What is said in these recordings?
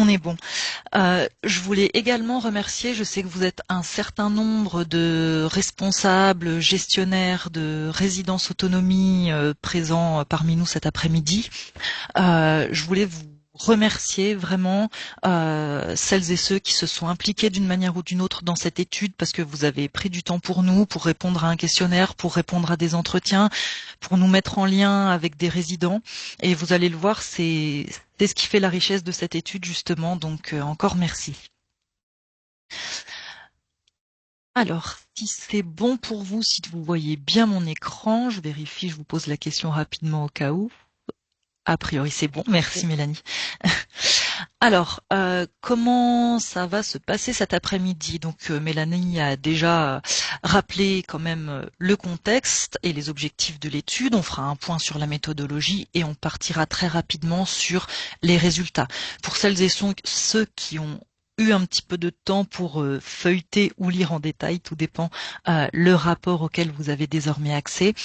On est bon. Je voulais également remercier, je sais que vous êtes un certain nombre de responsables, gestionnaires de résidences autonomie présents parmi nous cet après-midi. Je voulais vous remercier vraiment celles et ceux qui se sont impliqués d'une manière ou d'une autre dans cette étude parce que vous avez pris du temps pour nous, pour répondre à un questionnaire, pour répondre à des entretiens, pour nous mettre en lien avec des résidents. Et vous allez le voir, c'est ce qui fait la richesse de cette étude justement. Donc encore merci. Alors, si c'est bon pour vous, si vous voyez bien mon écran, je vérifie, je vous pose la question rapidement au cas où. A priori, c'est bon. Merci Mélanie. Alors, comment ça va se passer cet après-midi? Donc, Mélanie a déjà rappelé quand même le contexte et les objectifs de l'étude. On fera un point sur la méthodologie et on partira très rapidement sur les résultats. Pour celles et ceux qui ont eu un petit peu de temps pour feuilleter ou lire en détail, tout dépend le rapport auquel vous avez désormais accès.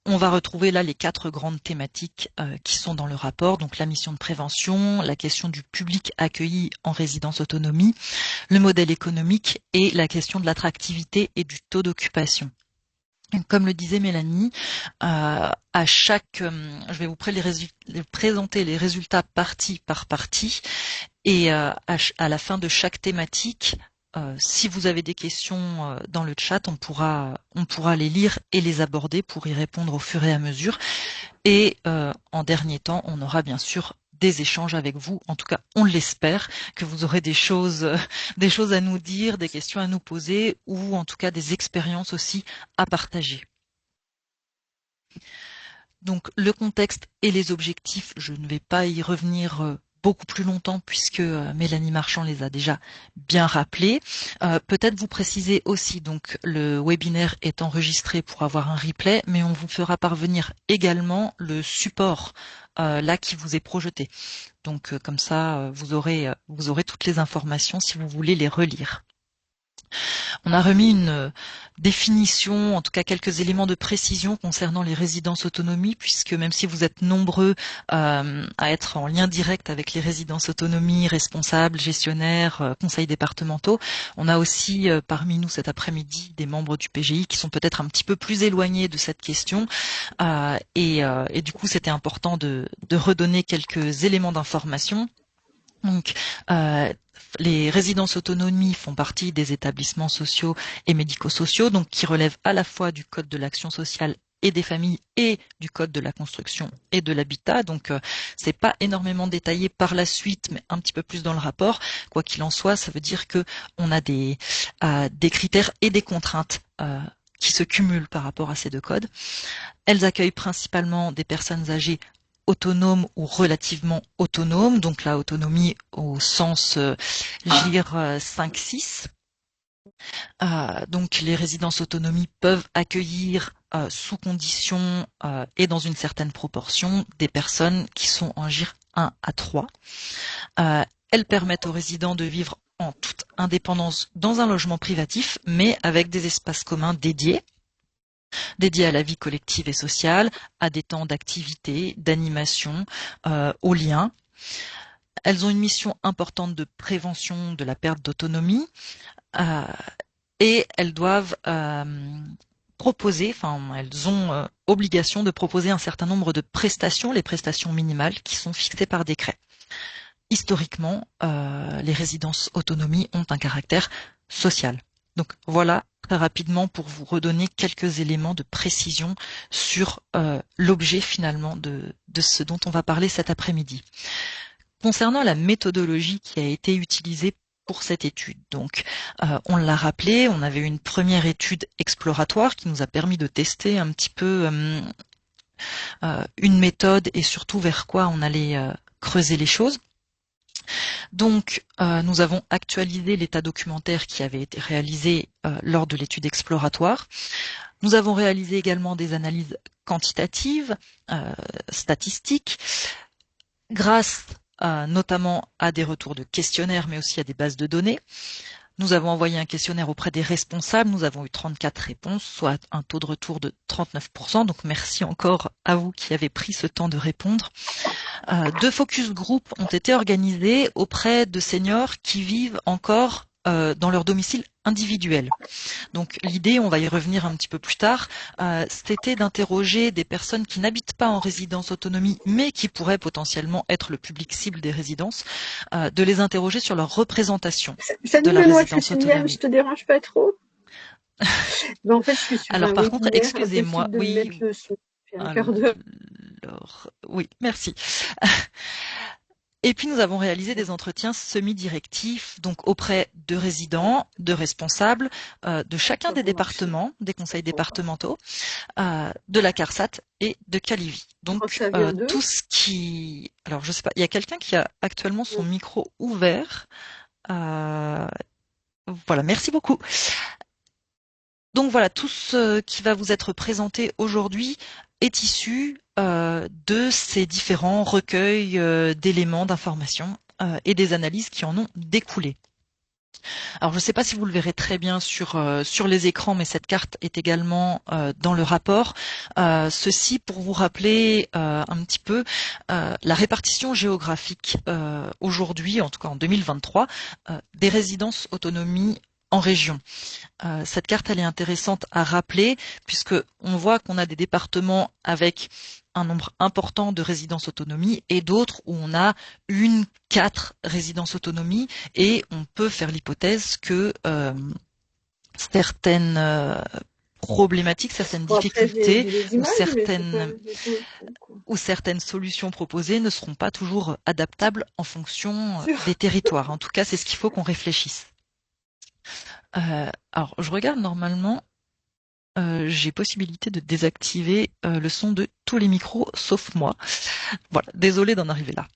On va retrouver là les 4 grandes thématiques qui sont dans le rapport, donc la mission de prévention, la question du public accueilli en résidence autonomie, le modèle économique et la question de l'attractivité et du taux d'occupation. Comme le disait Mélanie, à chaque, je vais vous présenter les résultats partie par partie, et à la fin de chaque thématique, si vous avez des questions dans le chat, on pourra les lire et les aborder pour y répondre au fur et à mesure. Et en dernier temps, on aura bien sûr des échanges avec vous. En tout cas, on l'espère que vous aurez des choses à nous dire, des questions à nous poser ou en tout cas des expériences aussi à partager. Donc le contexte et les objectifs, je ne vais pas y revenir beaucoup plus longtemps puisque Mélanie Marchand les a déjà bien rappelés. Peut-être vous préciser aussi, donc le webinaire est enregistré pour avoir un replay, mais on vous fera parvenir également le support là qui vous est projeté. Donc comme ça, vous aurez toutes les informations si vous voulez les relire. On a remis une définition, en tout cas quelques éléments de précision concernant les résidences autonomie, puisque même si vous êtes nombreux à être en lien direct avec les résidences autonomie, responsables, gestionnaires, conseils départementaux, on a aussi parmi nous cet après-midi des membres du PGI qui sont peut-être un petit peu plus éloignés de cette question. Et du coup, c'était important de redonner quelques éléments d'information. Donc, les résidences autonomie font partie des établissements sociaux et médico-sociaux, donc qui relèvent à la fois du Code de l'action sociale et des familles et du Code de la construction et de l'habitat. Donc, c'est pas énormément détaillé par la suite, mais un petit peu plus dans le rapport. Quoi qu'il en soit, ça veut dire que on a des critères et des contraintes qui se cumulent par rapport à ces 2 codes. Elles accueillent principalement des personnes âgées autonomes ou relativement autonomes, donc la autonomie au sens GIR 5-6. Donc les résidences autonomie peuvent accueillir sous condition et dans une certaine proportion des personnes qui sont en GIR 1 à 3. Elles permettent aux résidents de vivre en toute indépendance dans un logement privatif, mais avec des espaces communs dédiés à la vie collective et sociale, à des temps d'activité, d'animation, aux liens. Elles ont une mission importante de prévention de la perte d'autonomie et elles doivent proposer, elles ont obligation de proposer un certain nombre de prestations, les prestations minimales qui sont fixées par décret. Historiquement, les résidences autonomie ont un caractère social. Donc voilà, très rapidement, pour vous redonner quelques éléments de précision sur l'objet finalement de ce dont on va parler cet après-midi. Concernant la méthodologie qui a été utilisée pour cette étude, donc on l'a rappelé, on avait une première étude exploratoire qui nous a permis de tester un petit peu une méthode et surtout vers quoi on allait creuser les choses. Donc, nous avons actualisé l'état documentaire qui avait été réalisé lors de l'étude exploratoire. Nous avons réalisé également des analyses quantitatives, statistiques, grâce notamment à des retours de questionnaires, mais aussi à des bases de données. Nous avons envoyé un questionnaire auprès des responsables, nous avons eu 34 réponses, soit un taux de retour de 39%, donc merci encore à vous qui avez pris ce temps de répondre. 2 focus group ont été organisés auprès de seniors qui vivent encore dans leur domicile individuel. Donc l'idée, on va y revenir un petit peu plus tard, c'était d'interroger des personnes qui n'habitent pas en résidence autonomie, mais qui pourraient potentiellement être le public cible des résidences, de les interroger sur leur représentation de la Salut Benoît, résidence tu viens, je autonomie. te dérange pas trop? Mais en fait, je suis sur Alors un par contre, webinaire, excusez-moi, impossible de me mettre oui, le son. J'ai un quart d'heure. alors, oui, merci. Et puis nous avons réalisé des entretiens semi-directifs, donc auprès de résidents, de responsables, de chacun Ça des va marcher. départements, des conseils Bon, départementaux, de la CARSAT et de Calivi. je crois que Donc ça vient d'eux. tout ce qui... Alors je sais pas, il y a quelqu'un qui a actuellement son micro ouvert. Voilà, merci beaucoup. Donc voilà, tout ce qui va vous être présenté aujourd'hui est issu de ces différents recueils d'éléments, d'informations et des analyses qui en ont découlé. Alors je ne sais pas si vous le verrez très bien sur les écrans, mais cette carte est également dans le rapport. Ceci pour vous rappeler un petit peu la répartition géographique aujourd'hui, en tout cas en 2023, des résidences autonomie en région. Cette carte, elle est intéressante à rappeler puisque on voit qu'on a des départements avec un nombre important de résidences autonomie et d'autres où on a 4 résidences autonomie et on peut faire l'hypothèse que certaines problématiques, certaines Bon, après, j'ai difficultés vu les ou images, mais c'est pas du tout le fond, quoi. certaines solutions proposées ne seront pas toujours adaptables en fonction Sûr. des territoires. En tout cas, c'est ce qu'il faut qu'on réfléchisse. Alors, je regarde normalement. J'ai possibilité de désactiver le son de tous les micros sauf moi. Voilà, désolé d'en arriver là.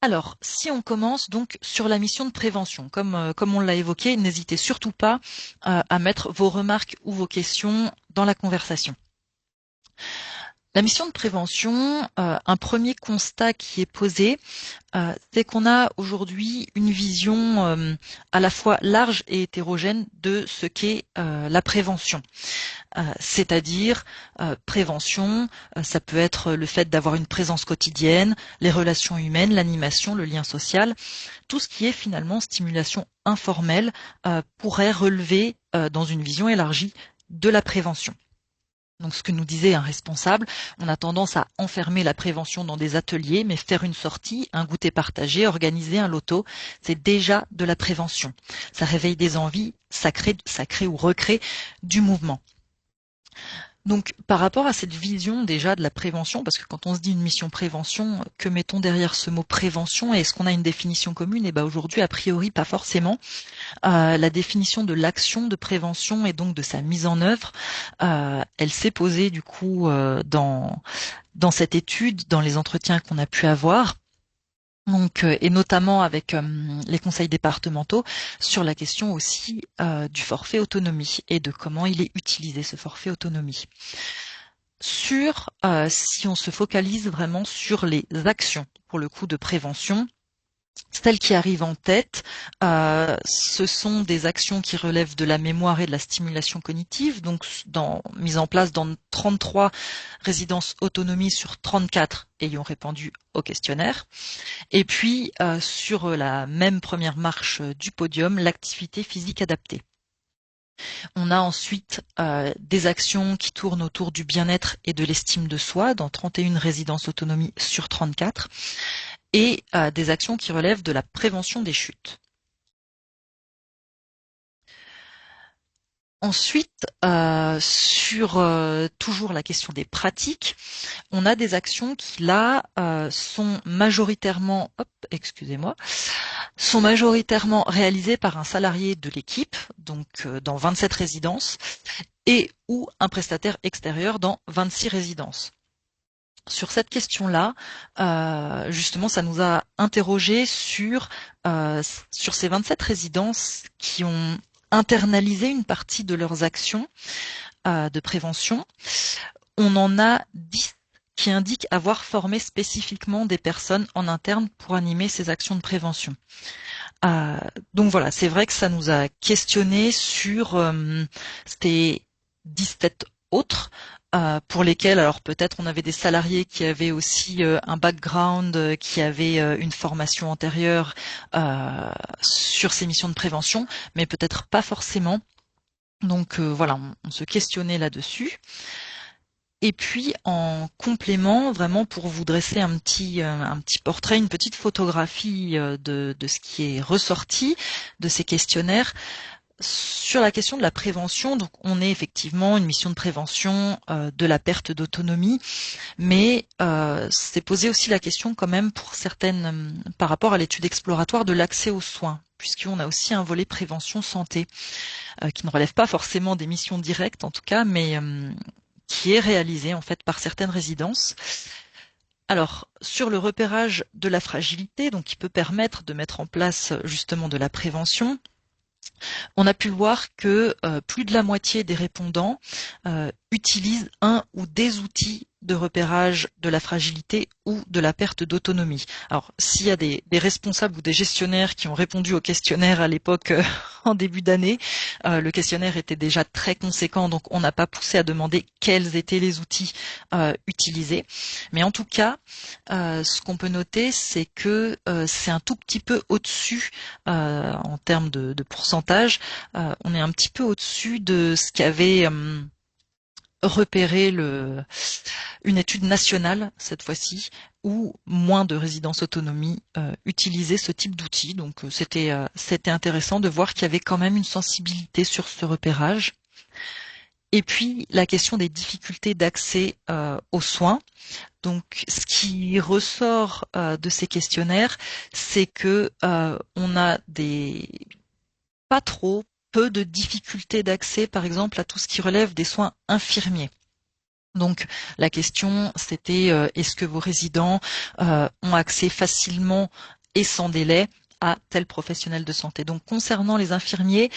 Alors, si on commence donc sur la mission de prévention, comme on l'a évoqué, n'hésitez surtout pas à mettre vos remarques ou vos questions dans la conversation. La mission de prévention, un premier constat qui est posé, c'est qu'on a aujourd'hui une vision à la fois large et hétérogène de ce qu'est la prévention. C'est-à-dire prévention, ça peut être le fait d'avoir une présence quotidienne, les relations humaines, l'animation, le lien social, tout ce qui est finalement stimulation informelle pourrait relever dans une vision élargie de la prévention. Donc ce que nous disait un responsable, on a tendance à enfermer la prévention dans des ateliers, mais faire une sortie, un goûter partagé, organiser un loto, c'est déjà de la prévention. Ça réveille des envies, ça crée ou recrée du mouvement. Donc par rapport à cette vision déjà de la prévention, parce que quand on se dit une mission prévention, que mettons derrière ce mot prévention et est-ce qu'on a une définition commune? Et ben aujourd'hui, a priori, pas forcément. La définition de l'action de prévention et donc de sa mise en œuvre, elle s'est posée du coup dans cette étude, dans les entretiens qu'on a pu avoir. Donc, et notamment avec les conseils départementaux sur la question aussi du forfait autonomie et de comment il est utilisé ce forfait autonomie. Si on se focalise vraiment sur les actions pour le coup de prévention, celles qui arrivent en tête, ce sont des actions qui relèvent de la mémoire et de la stimulation cognitive, donc mise en place dans 33 résidences autonomie sur 34 ayant répondu au questionnaire. Et puis, sur la même première marche du podium, l'activité physique adaptée. On a ensuite des actions qui tournent autour du bien-être et de l'estime de soi dans 31 résidences autonomie sur 34 et des actions qui relèvent de la prévention des chutes. Ensuite, sur toujours la question des pratiques, on a des actions qui là sont majoritairement, sont majoritairement réalisées par un salarié de l'équipe, donc dans 27 résidences, et ou un prestataire extérieur dans 26 résidences. Sur cette question-là, justement, ça nous a interrogé sur ces 27 résidences qui ont internalisé une partie de leurs actions de prévention. On en a 10 qui indiquent avoir formé spécifiquement des personnes en interne pour animer ces actions de prévention. Donc voilà, c'est vrai que ça nous a questionné sur ces 17 autres pour lesquels, alors peut-être on avait des salariés qui avaient aussi un background, qui avaient une formation antérieure sur ces missions de prévention, mais peut-être pas forcément. Donc voilà, on se questionnait là-dessus. Et puis en complément, vraiment pour vous dresser un petit portrait, une petite photographie de ce qui est ressorti de ces questionnaires, sur la question de la prévention, donc on est effectivement une mission de prévention de la perte d'autonomie, mais c'est posé aussi la question quand même pour certaines, par rapport à l'étude exploratoire de l'accès aux soins, puisqu'on a aussi un volet prévention santé qui ne relève pas forcément des missions directes en tout cas, mais qui est réalisé en fait par certaines résidences. Alors, sur le repérage de la fragilité, donc qui peut permettre de mettre en place justement de la prévention, on a pu voir que plus de la moitié des répondants utilisent un ou des outils de repérage de la fragilité ou de la perte d'autonomie. Alors, s'il y a des responsables ou des gestionnaires qui ont répondu au questionnaire à l'époque en début d'année, le questionnaire était déjà très conséquent, donc on n'a pas poussé à demander quels étaient les outils utilisés. Mais en tout cas, ce qu'on peut noter, c'est que c'est un tout petit peu au-dessus en termes de pourcentage. On est un petit peu au-dessus de ce qu'avait repéré une étude nationale cette fois-ci, où moins de résidences autonomie utilisaient ce type d'outils. Donc c'était intéressant de voir qu'il y avait quand même une sensibilité sur ce repérage. Et puis la question des difficultés d'accès aux soins. Donc, ce qui ressort de ces questionnaires, c'est que on a pas trop, peu de difficultés d'accès, par exemple, à tout ce qui relève des soins infirmiers. Donc, la question, c'était est-ce que vos résidents ont accès facilement et sans délai à tel professionnel de santé. Donc, concernant les infirmiers,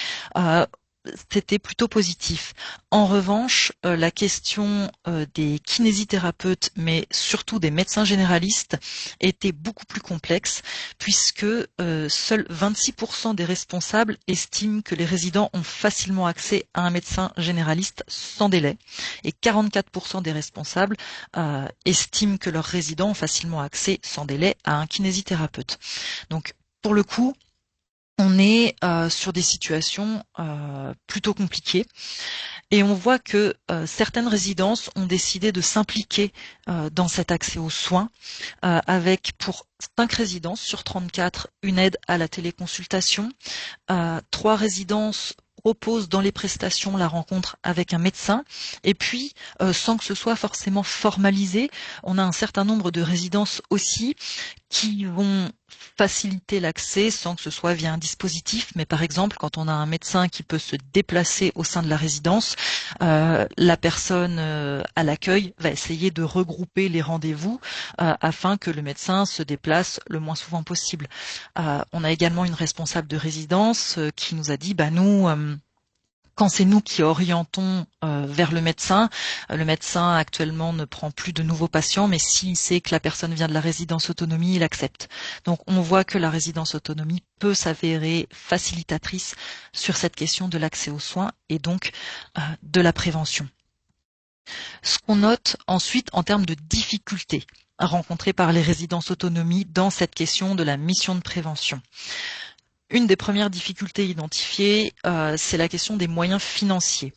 c'était plutôt positif. En revanche, la question des kinésithérapeutes, mais surtout des médecins généralistes, était beaucoup plus complexe, puisque seuls 26% des responsables estiment que les résidents ont facilement accès à un médecin généraliste sans délai, et 44% des responsables estiment que leurs résidents ont facilement accès sans délai à un kinésithérapeute. Donc, pour le coup, on est sur des situations plutôt compliquées et on voit que certaines résidences ont décidé de s'impliquer dans cet accès aux soins avec pour 5 résidences sur 34 une aide à la téléconsultation. 3 résidences proposent dans les prestations la rencontre avec un médecin et puis sans que ce soit forcément formalisé, on a un certain nombre de résidences aussi qui vont faciliter l'accès sans que ce soit via un dispositif, mais par exemple quand on a un médecin qui peut se déplacer au sein de la résidence, la personne à l'accueil va essayer de regrouper les rendez-vous afin que le médecin se déplace le moins souvent possible. On a également une responsable de résidence qui nous a dit nous quand c'est nous qui orientons vers le médecin actuellement ne prend plus de nouveaux patients, mais s'il sait que la personne vient de la résidence autonomie, il accepte. Donc on voit que la résidence autonomie peut s'avérer facilitatrice sur cette question de l'accès aux soins et donc de la prévention. Ce qu'on note ensuite en termes de difficultés rencontrées par les résidences autonomie dans cette question de la mission de prévention. Une des premières difficultés identifiées, c'est la question des moyens financiers.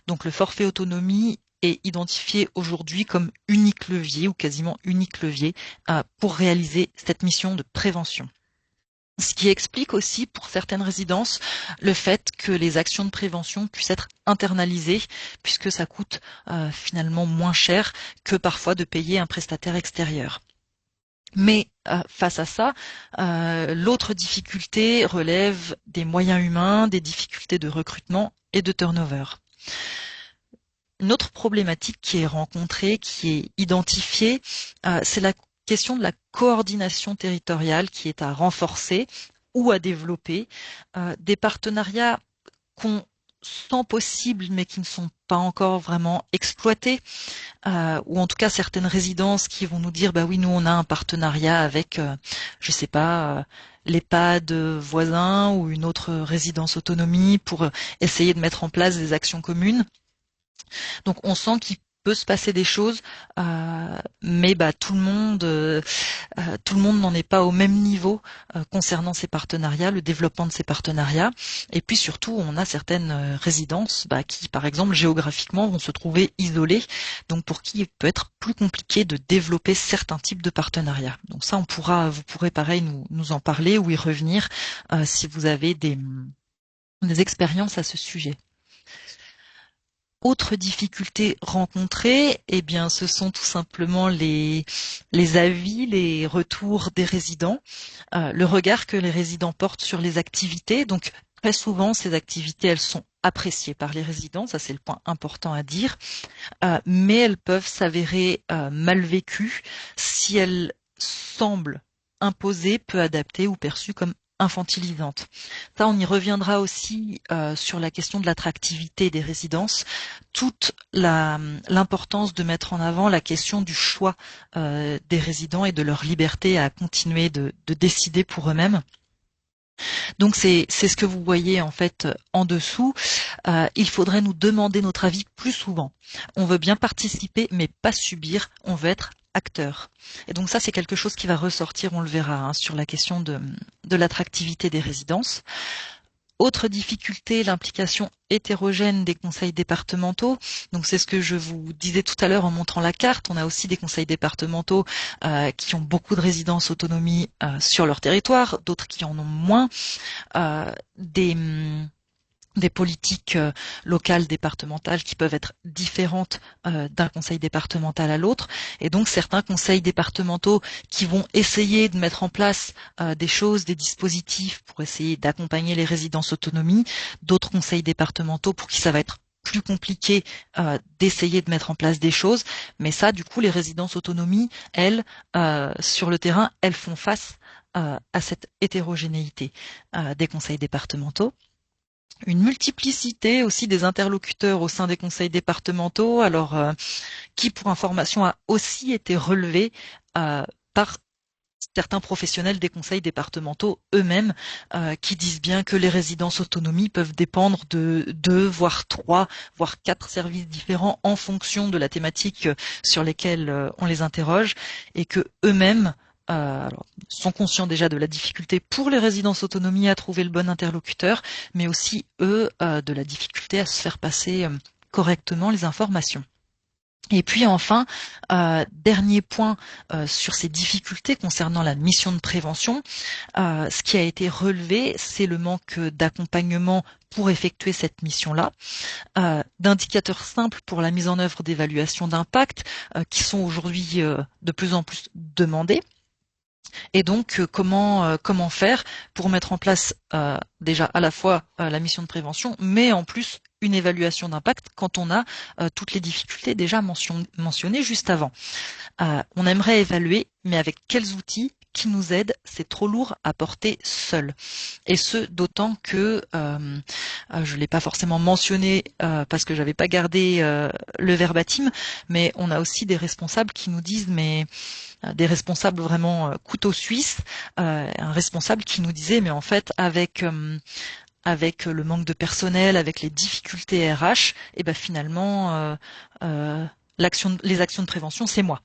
Donc le forfait autonomie est identifié aujourd'hui comme unique levier ou quasiment unique levier pour réaliser cette mission de prévention. Ce qui explique aussi pour certaines résidences le fait que les actions de prévention puissent être internalisées puisque ça coûte finalement moins cher que parfois de payer un prestataire extérieur. Mais face à ça, l'autre difficulté relève des moyens humains, des difficultés de recrutement et de turnover. Une autre problématique qui est rencontrée, qui est identifiée, c'est la question de la coordination territoriale qui est à renforcer ou à développer, des partenariats qu'on sent possibles mais qui ne sont pas encore vraiment exploités, ou en tout cas certaines résidences qui vont nous dire oui, nous on a un partenariat avec je sais pas l'EHPAD voisin ou une autre résidence autonomie pour essayer de mettre en place des actions communes. Donc on sent qu'il peut se passer des choses, mais tout le monde n'en est pas au même niveau concernant ces partenariats, le développement de ces partenariats. Et puis surtout, on a certaines résidences qui, par exemple, géographiquement, vont se trouver isolées, donc pour qui il peut être plus compliqué de développer certains types de partenariats. Donc ça, vous pourrez pareil nous en parler ou y revenir si vous avez des expériences à ce sujet. Autre difficulté rencontrée, eh bien, ce sont tout simplement les avis, les retours des résidents, le regard que les résidents portent sur les activités. Donc, très souvent, ces activités, elles sont appréciées par les résidents, ça c'est le point important à dire, mais elles peuvent s'avérer mal vécues si elles semblent imposées, peu adaptées ou perçues comme infantilisantes. Ça, on y reviendra aussi sur la question de l'attractivité des résidences, toute l'importance de mettre en avant la question du choix des résidents et de leur liberté à continuer de décider pour eux-mêmes. Donc c'est ce que vous voyez en fait en dessous. Il faudrait nous demander notre avis plus souvent. On veut bien participer, mais pas subir. On veut être acteur. Et donc ça, c'est quelque chose qui va ressortir, on le verra, sur la question de l'attractivité des résidences. Autre difficulté, l'implication hétérogène des conseils départementaux. Donc c'est ce que je vous disais tout à l'heure en montrant la carte. On a aussi des conseils départementaux qui ont beaucoup de résidences autonomie sur leur territoire, d'autres qui en ont moins. Des politiques locales, départementales qui peuvent être différentes d'un conseil départemental à l'autre. Et donc certains conseils départementaux qui vont essayer de mettre en place des choses, des dispositifs pour essayer d'accompagner les résidences autonomie, d'autres conseils départementaux pour qui ça va être plus compliqué d'essayer de mettre en place des choses. Mais ça, du coup, les résidences autonomie, elles, sur le terrain, elles font face à cette hétérogénéité des conseils départementaux. Une multiplicité aussi des interlocuteurs au sein des conseils départementaux, alors qui, pour information, a aussi été relevé par certains professionnels des conseils départementaux eux-mêmes, qui disent bien que les résidences autonomie peuvent dépendre de 2, voire 3, voire 4 services différents en fonction de la thématique sur lesquelles on les interroge, et que eux-mêmes sont conscients déjà de la difficulté pour les résidences autonomie à trouver le bon interlocuteur, mais aussi eux de la difficulté à se faire passer correctement les informations. Et puis enfin, dernier point sur ces difficultés concernant la mission de prévention, ce qui a été relevé, c'est le manque d'accompagnement pour effectuer cette mission-là, d'indicateurs simples pour la mise en œuvre d'évaluations d'impact qui sont aujourd'hui de plus en plus demandés. Et donc, comment faire pour mettre en place déjà à la fois la mission de prévention, mais en plus une évaluation d'impact quand on a toutes les difficultés déjà mentionnées juste avant. On aimerait évaluer, mais avec quels outils qui nous aident? C'est trop lourd à porter seul. Et ce, d'autant que je l'ai pas forcément mentionné parce que j'avais pas gardé le verbatim, mais on a aussi des responsables qui nous disent mais des responsables vraiment couteau suisse, un responsable qui nous disait mais en fait avec le manque de personnel, avec les difficultés RH, et ben finalement les actions de prévention c'est moi.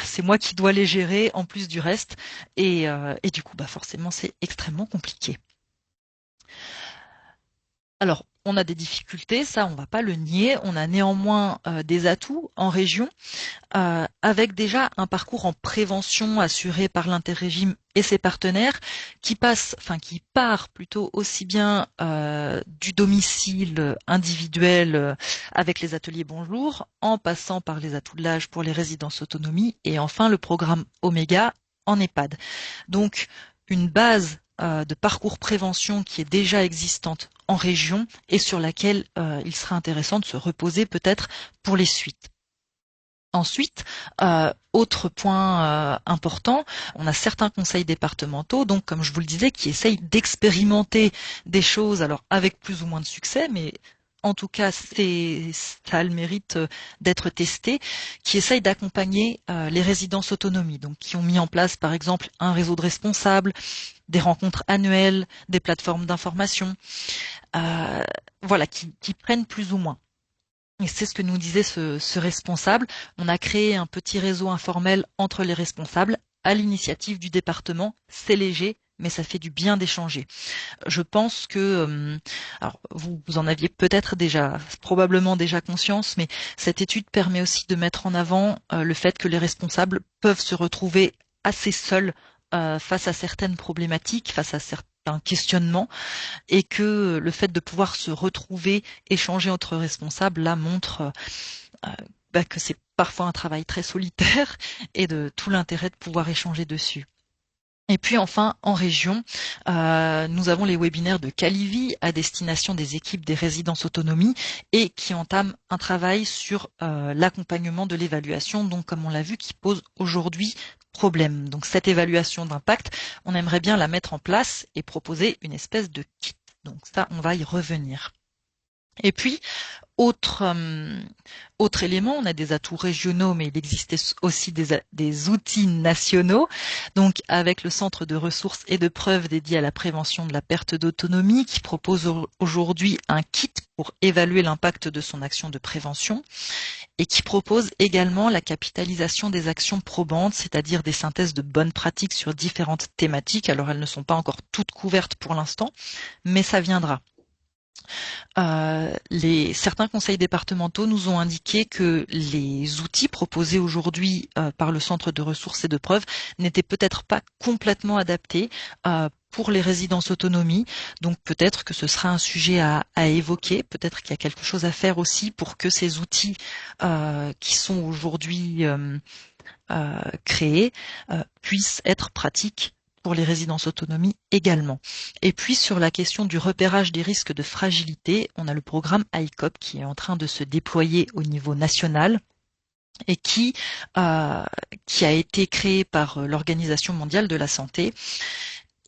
C'est moi qui dois les gérer en plus du reste et du coup forcément c'est extrêmement compliqué. Alors, on a des difficultés, ça on va pas le nier, on a néanmoins des atouts en région, avec déjà un parcours en prévention assuré par l'Interrégime et ses partenaires, qui part plutôt aussi bien du domicile individuel avec les ateliers Bonjour, en passant par les atouts pour les résidences autonomie, et enfin le programme Oméga en EHPAD. Donc, une base de parcours prévention qui est déjà existante en région et sur laquelle il sera intéressant de se reposer peut-être pour les suites. Ensuite, autre point important, on a certains conseils départementaux, donc comme je vous le disais, qui essayent d'expérimenter des choses, alors avec plus ou moins de succès, mais en tout cas, ça a le mérite d'être testé, qui essayent d'accompagner les résidences autonomie, donc qui ont mis en place par exemple un réseau de responsables, des rencontres annuelles, des plateformes d'information, voilà, qui prennent plus ou moins. Et c'est ce que nous disait ce responsable. On a créé un petit réseau informel entre les responsables à l'initiative du département. C'est léger, mais ça fait du bien d'échanger. Je pense que, alors vous en aviez peut-être déjà, probablement déjà conscience, mais cette étude permet aussi de mettre en avant le fait que les responsables peuvent se retrouver assez seuls face à certaines problématiques, face à certains questionnements, et que le fait de pouvoir se retrouver, échanger entre responsables, là montre que c'est parfois un travail très solitaire et de tout l'intérêt de pouvoir échanger dessus. Et puis enfin, en région, nous avons les webinaires de Calivi à destination des équipes des résidences autonomie et qui entament un travail sur l'accompagnement de l'évaluation, donc comme on l'a vu, qui pose aujourd'hui problème. Donc cette évaluation d'impact, on aimerait bien la mettre en place et proposer une espèce de kit. Donc ça, on va y revenir. Et puis, autre élément, on a des atouts régionaux, mais il existait aussi des outils nationaux. Donc, avec le Centre de ressources et de preuves dédié à la prévention de la perte d'autonomie, qui propose aujourd'hui un kit pour évaluer l'impact de son action de prévention, et qui propose également la capitalisation des actions probantes, c'est-à-dire des synthèses de bonnes pratiques sur différentes thématiques. Alors, elles ne sont pas encore toutes couvertes pour l'instant, mais ça viendra. Certains conseils départementaux nous ont indiqué que les outils proposés aujourd'hui par le Centre de ressources et de preuves n'étaient peut-être pas complètement adaptés pour les résidences autonomie. Donc peut-être que ce sera un sujet à évoquer, peut-être qu'il y a quelque chose à faire aussi pour que ces outils qui sont aujourd'hui créés puissent être pratiques pour les résidences autonomie également. Et puis sur la question du repérage des risques de fragilité, on a le programme ICOP qui est en train de se déployer au niveau national et qui a été créé par l'Organisation mondiale de la santé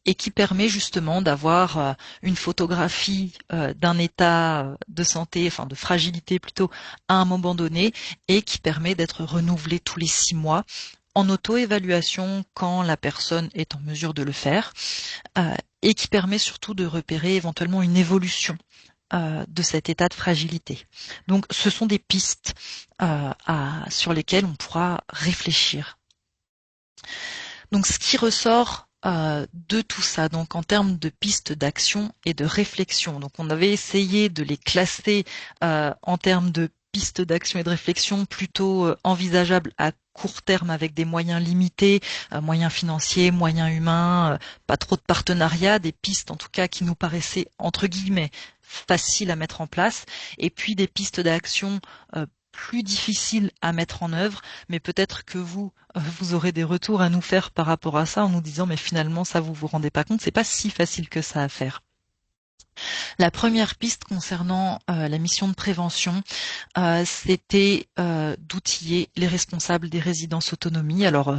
et qui permet justement d'avoir une photographie d'un état de santé, enfin de fragilité plutôt, à un moment donné, et qui permet d'être renouvelé tous les 6 mois en auto-évaluation quand la personne est en mesure de le faire, et qui permet surtout de repérer éventuellement une évolution de cet état de fragilité. Donc ce sont des pistes sur lesquelles on pourra réfléchir. Donc ce qui ressort de tout ça, donc en termes de pistes d'action et de réflexion. Donc on avait essayé de les classer en termes de pistes d'action et de réflexion plutôt envisageables à court terme avec des moyens limités, moyens financiers, moyens humains, pas trop de partenariats, des pistes en tout cas qui nous paraissaient entre guillemets faciles à mettre en place, et puis des pistes d'action plus difficiles à mettre en œuvre, mais peut-être que vous aurez des retours à nous faire par rapport à ça en nous disant mais finalement ça vous rendez pas compte, c'est pas si facile que ça à faire. La première piste concernant la mission de prévention, c'était d'outiller les responsables des résidences autonomie. Alors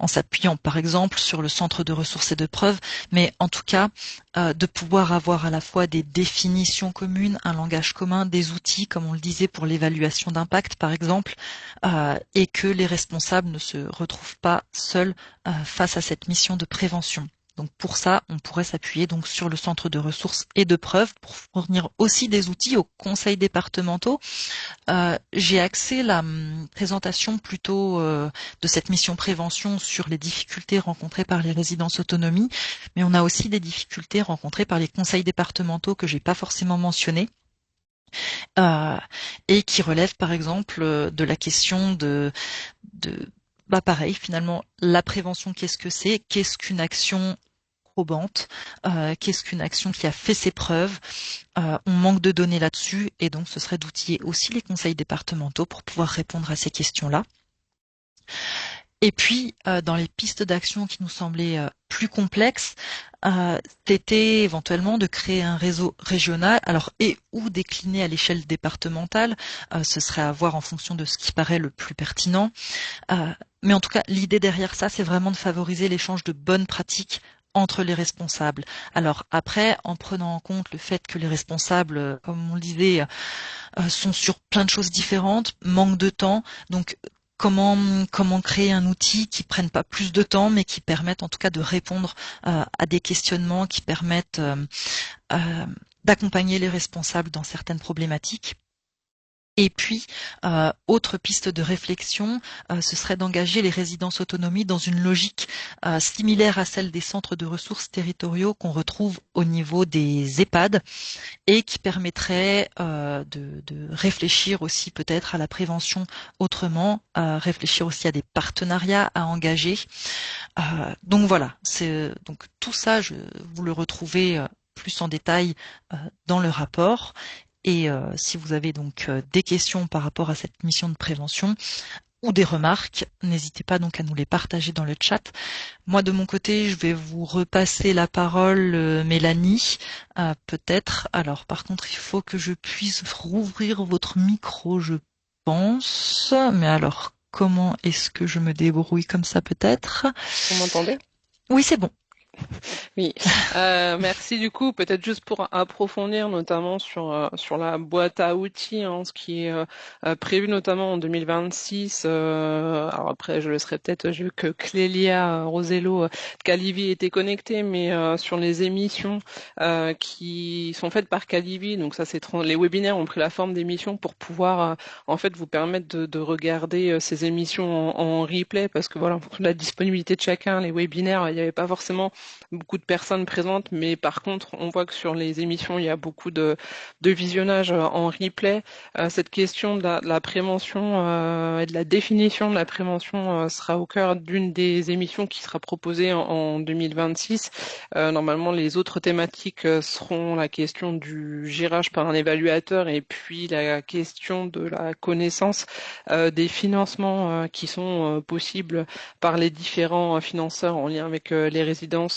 en s'appuyant par exemple sur le centre de ressources et de preuves, mais en tout cas de pouvoir avoir à la fois des définitions communes, un langage commun, des outils, comme on le disait pour l'évaluation d'impact par exemple, et que les responsables ne se retrouvent pas seuls face à cette mission de prévention. Donc pour ça, on pourrait s'appuyer donc sur le centre de ressources et de preuves pour fournir aussi des outils aux conseils départementaux. J'ai axé la présentation plutôt de cette mission prévention sur les difficultés rencontrées par les résidences autonomie, mais on a aussi des difficultés rencontrées par les conseils départementaux que j'ai pas forcément mentionnées. Et qui relèvent par exemple de la question de pareil, finalement, la prévention, qu'est-ce que c'est? Qu'est-ce qu'une action probante? Qu'est-ce qu'une action qui a fait ses preuves? On manque de données là-dessus, et donc ce serait d'outiller aussi les conseils départementaux pour pouvoir répondre à ces questions-là. Et puis, dans les pistes d'action qui nous semblaient plus complexes, c'était éventuellement de créer un réseau régional, alors et ou décliner à l'échelle départementale, ce serait à voir en fonction de ce qui paraît le plus pertinent. Mais en tout cas, l'idée derrière ça, c'est vraiment de favoriser l'échange de bonnes pratiques entre les responsables. Alors après, en prenant en compte le fait que les responsables, comme on le disait, sont sur plein de choses différentes, manquent de temps, donc comment créer un outil qui prenne pas plus de temps, mais qui permette en tout cas de répondre à des questionnements, qui permettent d'accompagner les responsables dans certaines problématiques. Et puis, autre piste de réflexion, ce serait d'engager les résidences autonomie dans une logique similaire à celle des centres de ressources territoriaux qu'on retrouve au niveau des EHPAD et qui permettrait de réfléchir aussi peut-être à la prévention autrement, réfléchir aussi à des partenariats à engager. Donc voilà, donc tout ça, vous le retrouvez plus en détail dans le rapport. Et si vous avez donc des questions par rapport à cette mission de prévention ou des remarques, n'hésitez pas donc à nous les partager dans le chat. Moi de mon côté, je vais vous repasser la parole, Mélanie, peut-être. Alors par contre, il faut que je puisse rouvrir votre micro, je pense. Mais alors, comment est-ce que je me débrouille comme ça peut-être? Vous m'entendez? Oui, c'est bon. Oui, merci du coup. Peut-être juste pour approfondir, notamment sur la boîte à outils, hein, ce qui est prévu notamment en 2026. Alors après, je le serai peut-être. J'ai vu que Clélia Rosello, Calivi était connecté, mais sur les émissions qui sont faites par Calivi, donc ça, les webinaires ont pris la forme d'émissions pour pouvoir en fait vous permettre de regarder ces émissions en replay, parce que voilà, en fonction de la disponibilité de chacun, les webinaires, il n'y avait pas forcément beaucoup de personnes présentes, mais par contre, on voit que sur les émissions, il y a beaucoup de visionnage en replay. Cette question de la prévention et de la définition de la prévention sera au cœur d'une des émissions qui sera proposée en 2026. Normalement, les autres thématiques seront la question du gérage par un évaluateur et puis la question de la connaissance des financements qui sont possibles par les différents financeurs en lien avec les résidences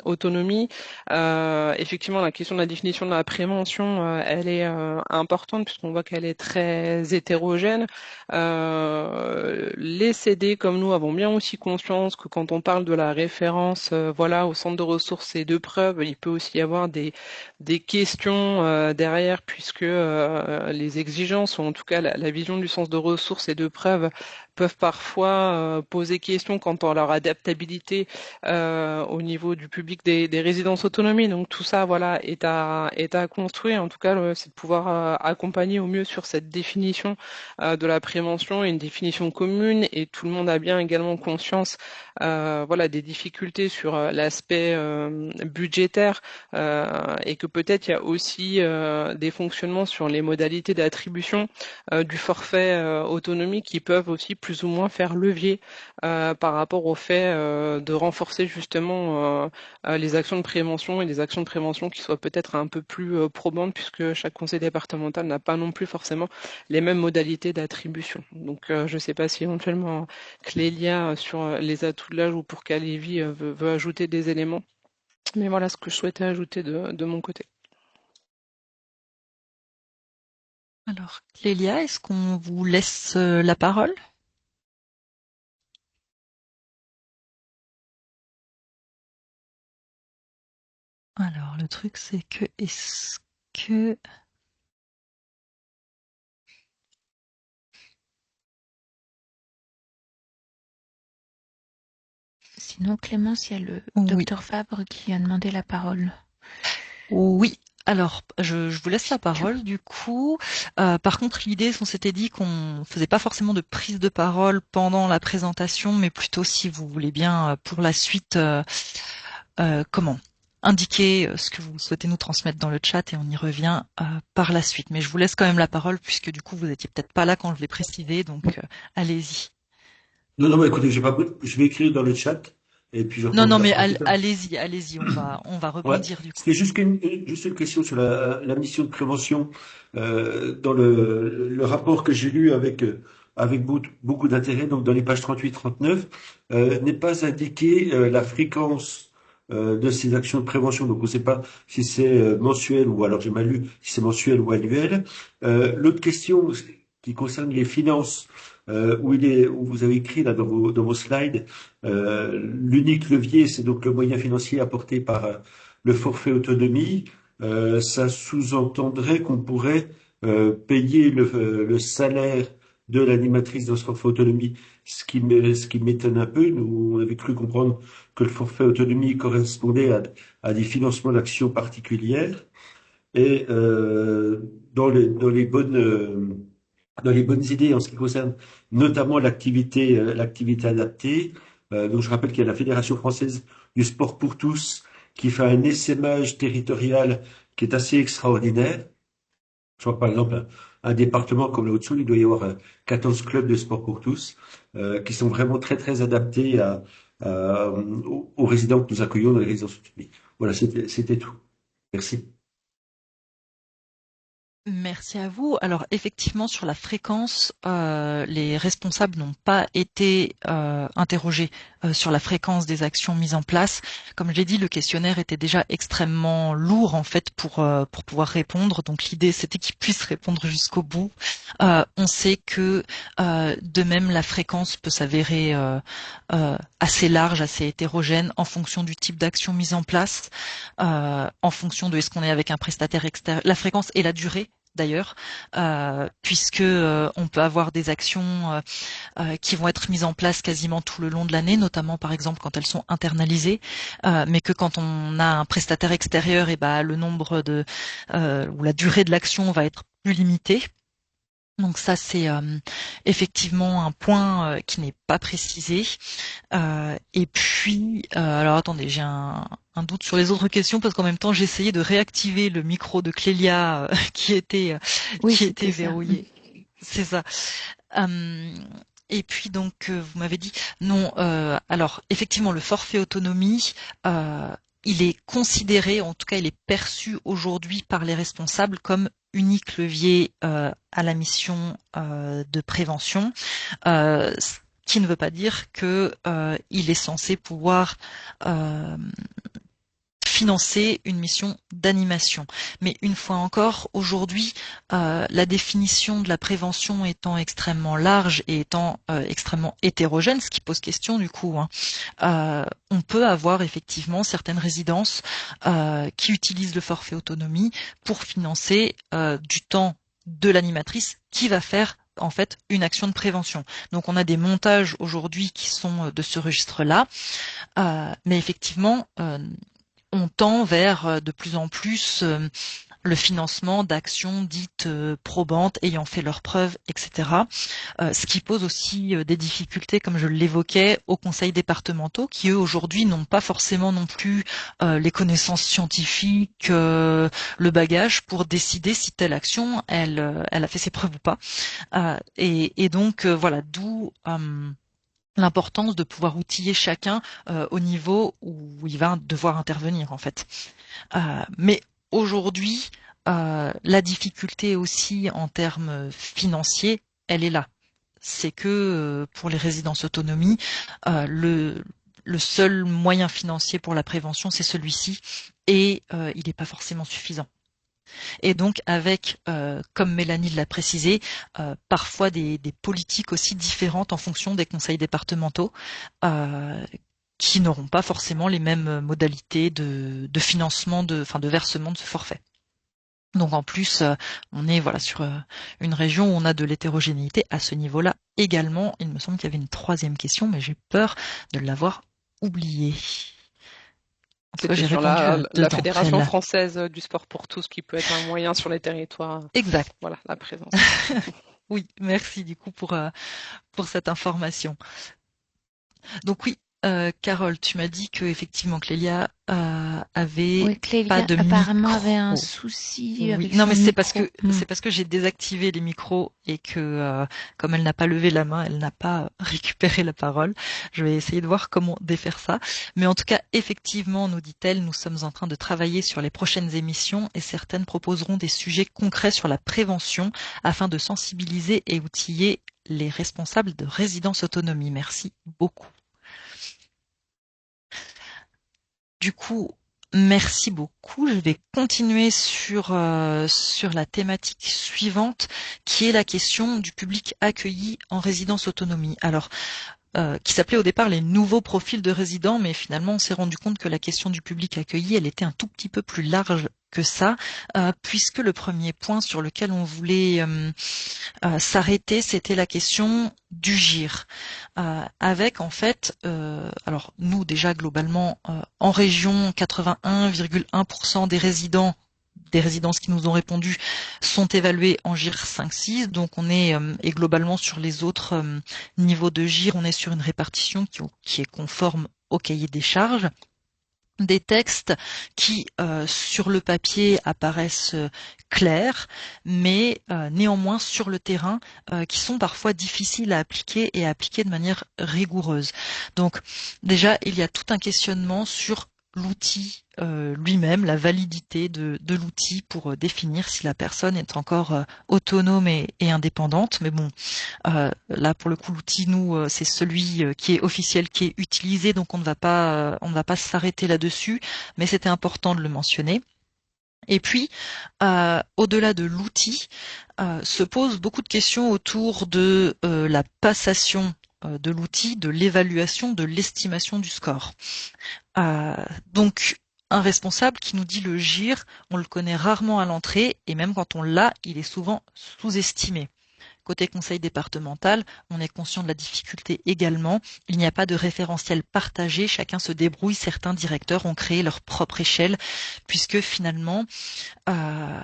autonomie. Effectivement, la question de la définition de la prévention, elle est importante puisqu'on voit qu'elle est très hétérogène. Les CD comme nous avons bien aussi conscience que quand on parle de la référence, voilà, au centre de ressources et de preuves, il peut aussi y avoir des questions derrière puisque les exigences ou en tout cas la vision du sens de ressources et de preuves peuvent parfois poser question quant à leur adaptabilité au niveau du public des résidences autonomie. Donc tout ça, voilà, est à construire. En tout cas, c'est de pouvoir accompagner au mieux sur cette définition de la prévention et une définition commune. Et tout le monde a bien également conscience, voilà, des difficultés sur l'aspect budgétaire et que peut-être il y a aussi des fonctionnements sur les modalités d'attribution du forfait autonomie qui peuvent aussi plus ou moins faire levier par rapport au fait de renforcer justement les actions de prévention et des actions de prévention qui soient peut-être un peu plus probantes puisque chaque conseil départemental n'a pas non plus forcément les mêmes modalités d'attribution. Donc je ne sais pas si éventuellement Clélia sur les atouts de l'âge ou pour Calévi veut ajouter des éléments. Mais voilà ce que je souhaitais ajouter de mon côté. Alors, Clélia, est-ce qu'on vous laisse la parole? Alors, le truc, c'est que, est-ce que... Sinon, Clémence, il y a le Oui. docteur Fabre qui a demandé la parole. Oui. Alors, je vous laisse la parole du coup. Par contre, l'idée, on s'était dit qu'on faisait pas forcément de prise de parole pendant la présentation, mais plutôt, si vous voulez bien, pour la suite, comment indiquer ce que vous souhaitez nous transmettre dans le chat et on y revient par la suite. Mais je vous laisse quand même la parole puisque du coup, vous étiez peut-être pas là quand je l'ai précisé, donc allez-y. Non, non, mais écoutez, je vais écrire dans le chat et puis je Non, reprends non, la mais parole plus tard. allez-y, on va Ouais, rebondir du coup. c'était juste une question sur la mission de prévention. Dans le rapport que j'ai lu avec beaucoup d'intérêt, donc dans les pages 38-39, n'est pas indiqué la fréquence de ces actions de prévention. Donc on ne sait pas si c'est mensuel ou alors j'ai mal lu si c'est mensuel ou annuel. L'autre question qui concerne les finances, où vous avez écrit là dans vos slides, l'unique levier, c'est donc le moyen financier apporté par le forfait autonomie. Ça sous-entendrait qu'on pourrait payer le salaire de l'animatrice dans ce forfait autonomie, ce qui m'étonne un peu. Nous, on avait cru comprendre que le forfait autonomie correspondait à des financements d'actions particulières. Et dans les bonnes dans les bonnes idées en ce qui concerne notamment l'activité adaptée. Donc je rappelle qu'il y a la Fédération française du sport pour tous qui fait un essaimage territorial qui est assez extraordinaire. Je crois que par exemple, un département comme le Haut-de-Saône, il doit y avoir 14 clubs de sport pour tous qui sont vraiment très très adaptés aux résidents que nous accueillons dans les résidences publiques. Voilà, c'était tout. Merci. Merci à vous. Alors effectivement, sur la fréquence, les responsables n'ont pas été interrogés sur la fréquence des actions mises en place. Comme je l'ai dit, le questionnaire était déjà extrêmement lourd en fait pour pouvoir répondre. Donc l'idée, c'était qu'ils puissent répondre jusqu'au bout. On sait que de même, la fréquence peut s'avérer assez large, assez hétérogène en fonction du type d'action mise en place, en fonction de est-ce qu'on est avec un prestataire extérieur, la fréquence et la durée d'ailleurs, puisque on peut avoir des actions qui vont être mises en place quasiment tout le long de l'année, notamment par exemple quand elles sont internalisées, mais que quand on a un prestataire extérieur, et le nombre de ou la durée de l'action va être plus limitée. Donc ça, c'est effectivement un point qui n'est pas précisé. Et puis, alors attendez, j'ai un doute sur les autres questions parce qu'en même temps, j'ai essayé de réactiver le micro de Clélia qui était verrouillé. C'est ça. Et puis donc, vous m'avez dit non. Alors effectivement, le forfait autonomie. Il est considéré, en tout cas il est perçu aujourd'hui par les responsables comme unique levier à la mission de prévention, ce qui ne veut pas dire que il est censé pouvoir financer une mission d'animation. Mais une fois encore, aujourd'hui, la définition de la prévention étant extrêmement large et étant extrêmement hétérogène, ce qui pose question du coup, on peut avoir effectivement certaines résidences qui utilisent le forfait autonomie pour financer du temps de l'animatrice qui va faire en fait une action de prévention. Donc on a des montages aujourd'hui qui sont de ce registre-là, mais effectivement on tend vers de plus en plus le financement d'actions dites probantes, ayant fait leurs preuves, etc. Ce qui pose aussi des difficultés, comme je l'évoquais, aux conseils départementaux, qui eux aujourd'hui n'ont pas forcément non plus les connaissances scientifiques, le bagage pour décider si telle action elle a fait ses preuves ou pas. Et donc voilà, d'où l'importance de pouvoir outiller chacun au niveau où il va devoir intervenir en fait. Mais aujourd'hui, la difficulté aussi en termes financiers, elle est là. C'est que pour les résidences autonomie, le seul moyen financier pour la prévention, c'est celui-ci, et il n'est pas forcément suffisant. Et donc avec, comme Mélanie l'a précisé, parfois des politiques aussi différentes en fonction des conseils départementaux, qui n'auront pas forcément les mêmes modalités de financement, de versement de ce forfait. Donc en plus, on est sur une région où on a de l'hétérogénéité à ce niveau-là également. Il me semble qu'il y avait une troisième question, mais j'ai peur de l'avoir oubliée. C'était sur la Fédération française du sport pour tous, qui peut être un moyen sur les territoires. Exact. Voilà, la présence. Oui, merci du coup pour cette information. Donc oui, Carole, tu m'as dit que effectivement Clélia avait pas de apparemment micro. avait un souci avec non, mais c'est micro. parce que j'ai désactivé les micros et que comme elle n'a pas levé la main, elle n'a pas récupéré la parole. Je vais essayer de voir comment défaire ça. Mais en tout cas, effectivement, nous dit-elle, nous sommes en train de travailler sur les prochaines émissions et certaines proposeront des sujets concrets sur la prévention afin de sensibiliser et outiller les responsables de résidence autonomie. Merci beaucoup. Du coup, merci beaucoup. Je vais continuer sur la thématique suivante, qui est la question du public accueilli en résidence autonomie. Alors, qui s'appelait au départ les nouveaux profils de résidents, mais finalement on s'est rendu compte que la question du public accueilli, elle était un tout petit peu plus large que ça, puisque le premier point sur lequel on voulait s'arrêter, c'était la question du GIR, avec en fait, alors nous déjà globalement en région, 81,1% des résidents des résidences qui nous ont répondu sont évaluées en GIR 5-6, donc on est et globalement sur les autres niveaux de GIR, on est sur une répartition qui est conforme au cahier des charges. Des textes qui, sur le papier, apparaissent clairs, mais néanmoins sur le terrain, qui sont parfois difficiles à appliquer et à appliquer de manière rigoureuse. Donc déjà, il y a tout un questionnement sur l'outil lui-même, la validité de l'outil pour définir si la personne est encore autonome et indépendante. Mais bon, là pour le coup l'outil, nous, c'est celui qui est officiel, qui est utilisé, donc on ne va pas s'arrêter là-dessus, mais c'était important de le mentionner. Et puis, au-delà de l'outil, se posent beaucoup de questions autour de la passation de l'outil, de l'évaluation, de l'estimation du score. Donc, un responsable qui nous dit le GIR, on le connaît rarement à l'entrée, et même quand on l'a, il est souvent sous-estimé. Côté conseil départemental, on est conscient de la difficulté également. Il n'y a pas de référentiel partagé, chacun se débrouille. Certains directeurs ont créé leur propre échelle, puisque finalement, on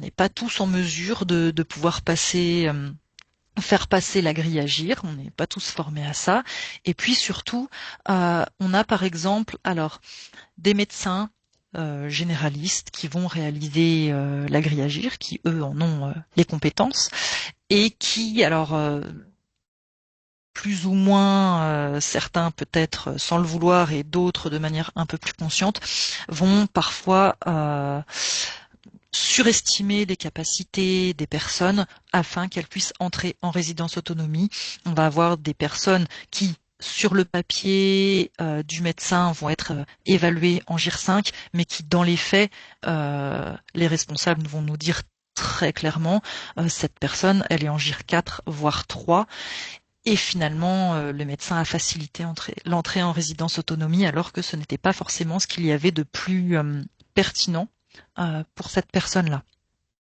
n'est pas tous en mesure de pouvoir faire passer la grille à GIR, on n'est pas tous formés à ça. Et puis surtout, on a par exemple des médecins généralistes qui vont réaliser la grille à GIR, qui eux en ont les compétences, et qui, plus ou moins, certains peut-être sans le vouloir et d'autres de manière un peu plus consciente, vont parfois surestimer les capacités des personnes afin qu'elles puissent entrer en résidence autonomie. On va avoir des personnes qui, sur le papier du médecin, vont être évaluées en GIR 5, mais qui, dans les faits, les responsables vont nous dire très clairement, cette personne, elle est en GIR 4, voire 3. Et finalement, le médecin a facilité l'entrée en résidence autonomie, alors que ce n'était pas forcément ce qu'il y avait de plus pertinent pour cette personne-là.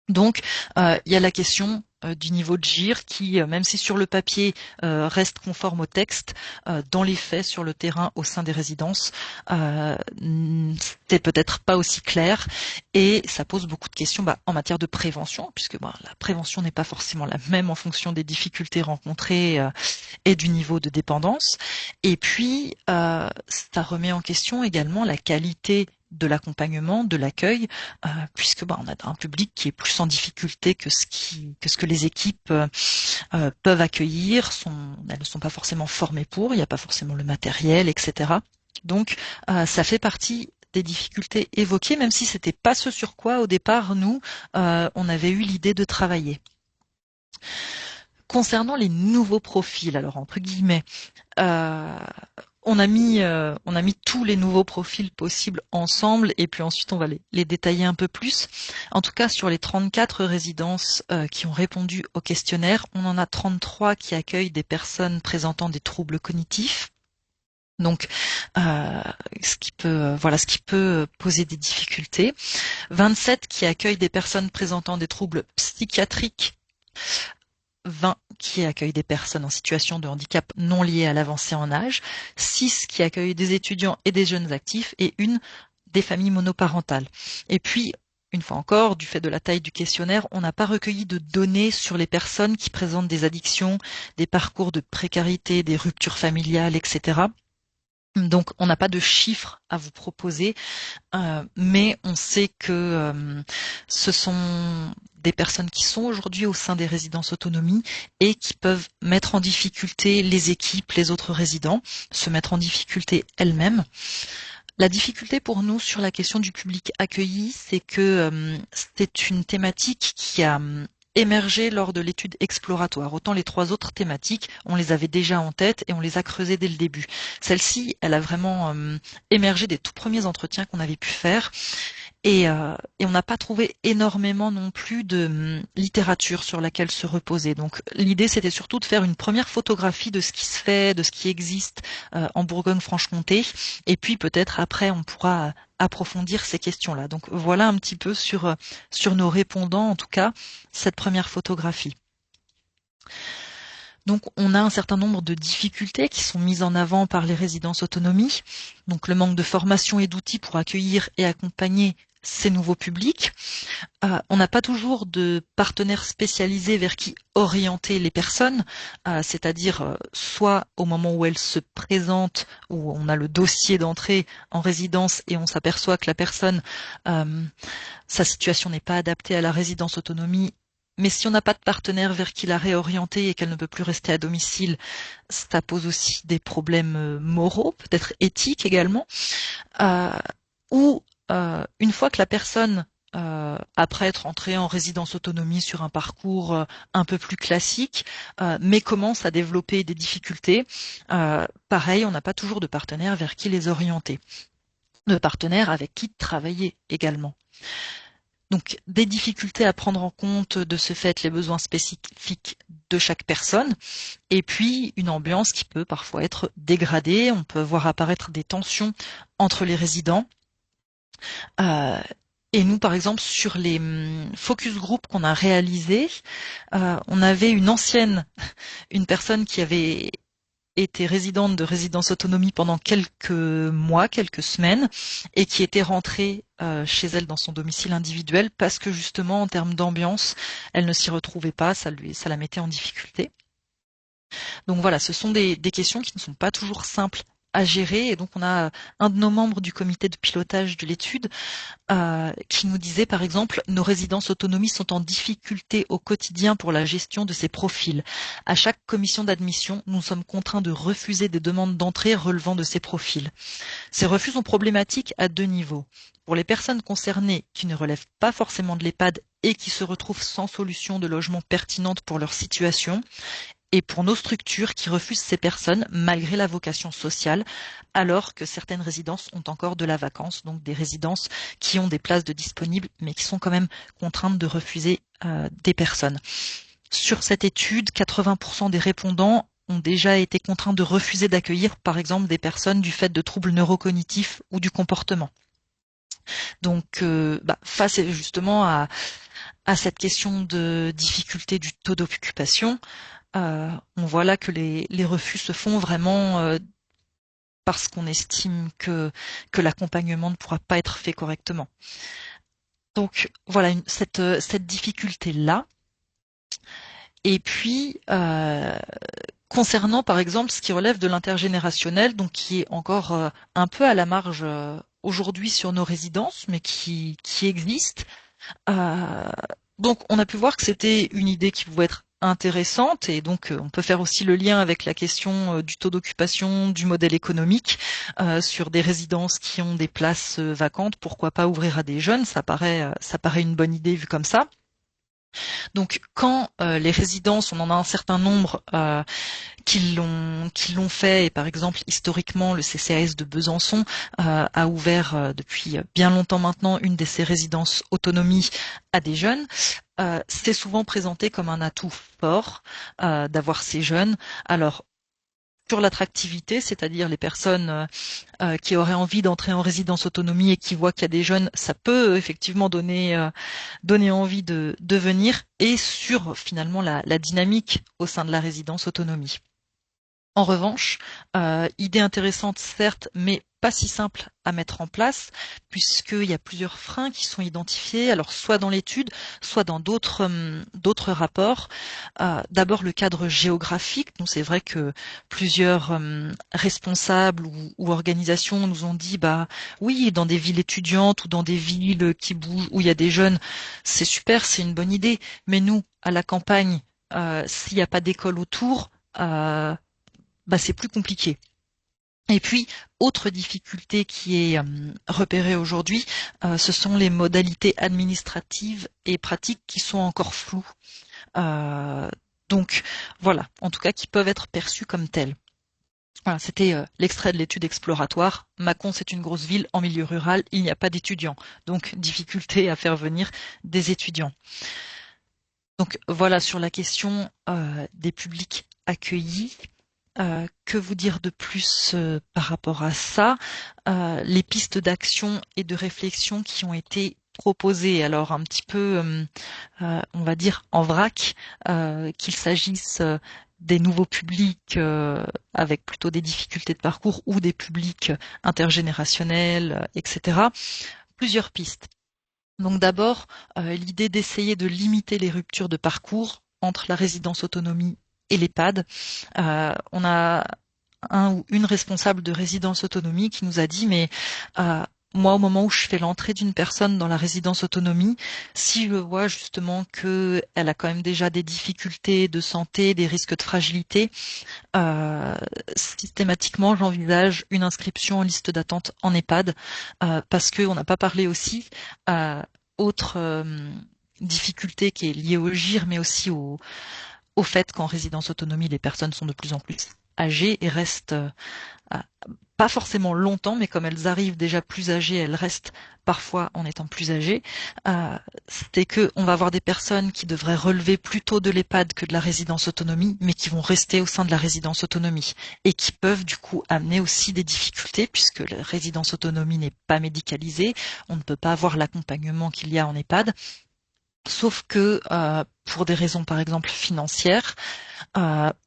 Donc, il y a la question du niveau de GIR qui, même si sur le papier reste conforme au texte, dans les faits, sur le terrain, au sein des résidences, c'est peut-être pas aussi clair, et ça pose beaucoup de questions en matière de prévention, puisque la prévention n'est pas forcément la même en fonction des difficultés rencontrées et du niveau de dépendance. Et puis, ça remet en question également la qualité de l'accompagnement, de l'accueil, puisque on a un public qui est plus en difficulté que ce que les équipes peuvent accueillir. Elles ne sont pas forcément formées pour, il n'y a pas forcément le matériel, etc. Donc, ça fait partie des difficultés évoquées, même si c'était pas ce sur quoi, au départ, nous, on avait eu l'idée de travailler. Concernant les nouveaux profils, alors entre guillemets, on a mis tous les nouveaux profils possibles ensemble, et puis ensuite on va les détailler un peu plus. En tout cas, sur les 34 résidences qui ont répondu au questionnaire, on en a 33 qui accueillent des personnes présentant des troubles cognitifs. Donc, ce qui peut poser des difficultés. 27 qui accueillent des personnes présentant des troubles psychiatriques. 20 qui accueillent des personnes en situation de handicap non liées à l'avancée en âge, 6 qui accueillent des étudiants et des jeunes actifs, et une des familles monoparentales. Et puis, une fois encore, du fait de la taille du questionnaire, on n'a pas recueilli de données sur les personnes qui présentent des addictions, des parcours de précarité, des ruptures familiales, etc. Donc, on n'a pas de chiffres à vous proposer, mais on sait que ce sont des personnes qui sont aujourd'hui au sein des résidences autonomie et qui peuvent mettre en difficulté les équipes, les autres résidents, se mettre en difficulté elles-mêmes. La difficulté pour nous sur la question du public accueilli, c'est que c'est une thématique qui a émergé lors de l'étude exploratoire. Autant les 3 autres thématiques, on les avait déjà en tête et on les a creusées dès le début. Celle-ci, elle a vraiment émergé des tout premiers entretiens qu'on avait pu faire. Et on n'a pas trouvé énormément non plus de littérature sur laquelle se reposer. Donc l'idée, c'était surtout de faire une première photographie de ce qui se fait, de ce qui existe en Bourgogne-Franche-Comté, et puis peut-être après on pourra approfondir ces questions-là. Donc voilà un petit peu sur nos répondants, en tout cas, cette première photographie. Donc on a un certain nombre de difficultés qui sont mises en avant par les résidences autonomie. Donc le manque de formation et d'outils pour accueillir et accompagner ces nouveaux publics. On n'a pas toujours de partenaires spécialisés vers qui orienter les personnes, c'est-à-dire soit au moment où elles se présentent, où on a le dossier d'entrée en résidence et on s'aperçoit que la personne, sa situation n'est pas adaptée à la résidence autonomie, mais si on n'a pas de partenaire vers qui la réorienter et qu'elle ne peut plus rester à domicile, ça pose aussi des problèmes moraux, peut-être éthiques également, ou une fois que la personne, après être entrée en résidence autonomie sur un parcours un peu plus classique, mais commence à développer des difficultés, pareil, on n'a pas toujours de partenaire vers qui les orienter, de partenaire avec qui travailler également. Donc des difficultés à prendre en compte de ce fait les besoins spécifiques de chaque personne, et puis une ambiance qui peut parfois être dégradée, on peut voir apparaître des tensions entre les résidents. Et nous, par exemple, sur les focus group qu'on a réalisés, on avait une personne qui avait été résidente de résidence autonomie pendant quelques mois, quelques semaines, et qui était rentrée chez elle dans son domicile individuel parce que justement, en termes d'ambiance, elle ne s'y retrouvait pas, ça la mettait en difficulté. Donc voilà, ce sont des questions qui ne sont pas toujours simples à gérer, et donc on a un de nos membres du comité de pilotage de l'étude qui nous disait par exemple: nos résidences autonomie sont en difficulté au quotidien pour la gestion de ces profils. À chaque commission d'admission, nous sommes contraints de refuser des demandes d'entrée relevant de ces profils. Ces refus sont problématiques à 2 niveaux. Pour les personnes concernées qui ne relèvent pas forcément de l'EHPAD et qui se retrouvent sans solution de logement pertinente pour leur situation, et pour nos structures qui refusent ces personnes malgré la vocation sociale, alors que certaines résidences ont encore de la vacance, donc des résidences qui ont des places de disponibles, mais qui sont quand même contraintes de refuser des personnes. Sur cette étude, 80% des répondants ont déjà été contraints de refuser d'accueillir, par exemple, des personnes du fait de troubles neurocognitifs ou du comportement. Donc, face justement à cette question de difficulté du taux d'occupation, on voit là que les refus se font vraiment parce qu'on estime que l'accompagnement ne pourra pas être fait correctement. Donc voilà cette difficulté-là. Et puis, concernant par exemple ce qui relève de l'intergénérationnel, donc qui est encore un peu à la marge aujourd'hui sur nos résidences, mais qui existe. Donc on a pu voir que c'était une idée qui pouvait être intéressante, et donc on peut faire aussi le lien avec la question du taux d'occupation, du modèle économique sur des résidences qui ont des places vacantes. Pourquoi pas ouvrir à des jeunes? Ça paraît une bonne idée vu comme ça. Donc quand les résidences, on en a un certain nombre qui l'ont fait, et par exemple historiquement le CCAS de Besançon a ouvert depuis bien longtemps maintenant une de ses résidences autonomie à des jeunes, c'est souvent présenté comme un atout fort d'avoir ces jeunes. Alors sur l'attractivité, c'est-à-dire les personnes qui auraient envie d'entrer en résidence autonomie et qui voient qu'il y a des jeunes, ça peut effectivement donner envie de venir, et sur finalement la dynamique au sein de la résidence autonomie. En revanche, idée intéressante certes, mais pas si simple à mettre en place, puisqu'il y a plusieurs freins qui sont identifiés, alors soit dans l'étude, soit dans d'autres rapports. D'abord le cadre géographique. Nous, c'est vrai que plusieurs responsables ou organisations nous ont dit, oui, dans des villes étudiantes ou dans des villes qui bougent, où il y a des jeunes, c'est super, c'est une bonne idée, mais nous, à la campagne, s'il n'y a pas d'école autour, c'est plus compliqué. Et puis, autre difficulté qui est repérée aujourd'hui, ce sont les modalités administratives et pratiques qui sont encore floues. Donc, voilà, en tout cas, qui peuvent être perçues comme telles. Voilà, c'était l'extrait de l'étude exploratoire. Mâcon, c'est une grosse ville en milieu rural, il n'y a pas d'étudiants. Donc, difficulté à faire venir des étudiants. Donc, voilà sur la question des publics accueillis. Que vous dire de plus par rapport à ça? Les pistes d'action et de réflexion qui ont été proposées, alors un petit peu, on va dire en vrac, qu'il s'agisse des nouveaux publics avec plutôt des difficultés de parcours ou des publics intergénérationnels, etc. Plusieurs pistes. Donc d'abord, l'idée d'essayer de limiter les ruptures de parcours entre la résidence autonomie et l'EHPAD. On a un ou une responsable de résidence autonomie qui nous a dit mais moi, au moment où je fais l'entrée d'une personne dans la résidence autonomie, si je vois justement que elle a quand même déjà des difficultés de santé, des risques de fragilité, systématiquement, j'envisage une inscription en liste d'attente en EHPAD parce qu'on n'a pas parlé aussi autre difficulté qui est liée au GIR, mais aussi au fait qu'en résidence autonomie, les personnes sont de plus en plus âgées et restent pas forcément longtemps, mais comme elles arrivent déjà plus âgées, elles restent parfois en étant plus âgées. C'est que on va avoir des personnes qui devraient relever plutôt de l'EHPAD que de la résidence autonomie, mais qui vont rester au sein de la résidence autonomie et qui peuvent du coup amener aussi des difficultés puisque la résidence autonomie n'est pas médicalisée, on ne peut pas avoir l'accompagnement qu'il y a en EHPAD. Sauf que pour des raisons par exemple financières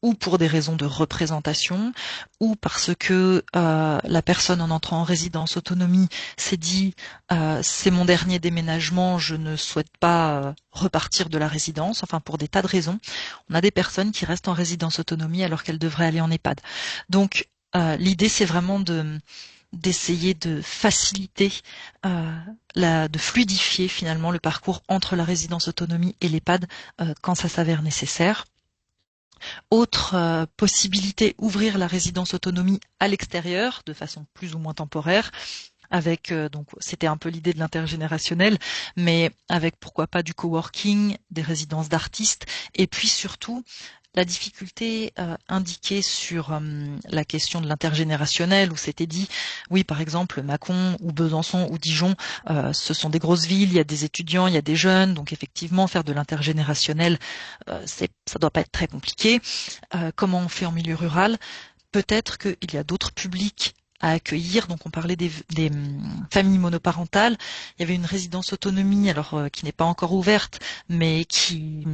ou pour des raisons de représentation ou parce que la personne en entrant en résidence autonomie s'est dit c'est mon dernier déménagement, je ne souhaite pas repartir de la résidence, enfin pour des tas de raisons, on a des personnes qui restent en résidence autonomie alors qu'elles devraient aller en EHPAD. Donc l'idée c'est vraiment d'essayer de faciliter, de fluidifier finalement le parcours entre la résidence autonomie et l'EHPAD quand ça s'avère nécessaire. Autre possibilité, ouvrir la résidence autonomie à l'extérieur de façon plus ou moins temporaire. Avec donc c'était un peu l'idée de l'intergénérationnel, mais avec pourquoi pas du coworking, des résidences d'artistes, et puis surtout la difficulté indiquée sur la question de l'intergénérationnel, où c'était dit, oui, par exemple, Mâcon ou Besançon ou Dijon, ce sont des grosses villes, il y a des étudiants, il y a des jeunes, donc effectivement, faire de l'intergénérationnel, ça doit pas être très compliqué. Comment on fait en milieu rural? Peut-être qu'il y a d'autres publics à accueillir. Donc on parlait des familles monoparentales. Il y avait une résidence autonomie, alors qui n'est pas encore ouverte, mais qui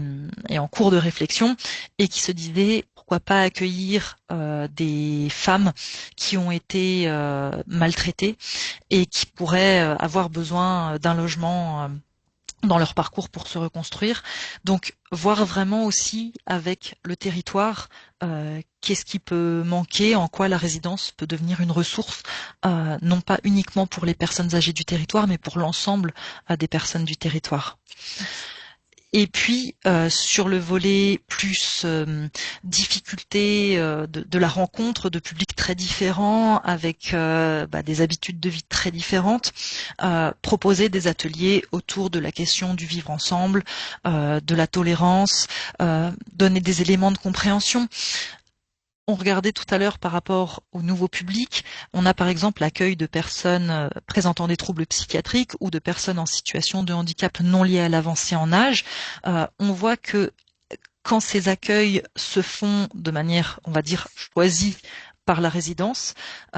est en cours de réflexion et qui se disait pourquoi pas accueillir des femmes qui ont été maltraitées et qui pourraient avoir besoin d'un logement dans leur parcours pour se reconstruire. Donc voir vraiment aussi avec le territoire qu'est-ce qui peut manquer, en quoi la résidence peut devenir une ressource, non pas uniquement pour les personnes âgées du territoire, mais pour l'ensemble des personnes du territoire. Et puis sur le volet plus difficulté de la rencontre de publics très différents avec des habitudes de vie très différentes, proposer des ateliers autour de la question du vivre ensemble, de la tolérance, donner des éléments de compréhension. On regardait tout à l'heure par rapport au nouveau public, on a par exemple l'accueil de personnes présentant des troubles psychiatriques ou de personnes en situation de handicap non lié à l'avancée en âge. On voit que quand ces accueils se font de manière, on va dire, choisie par la résidence,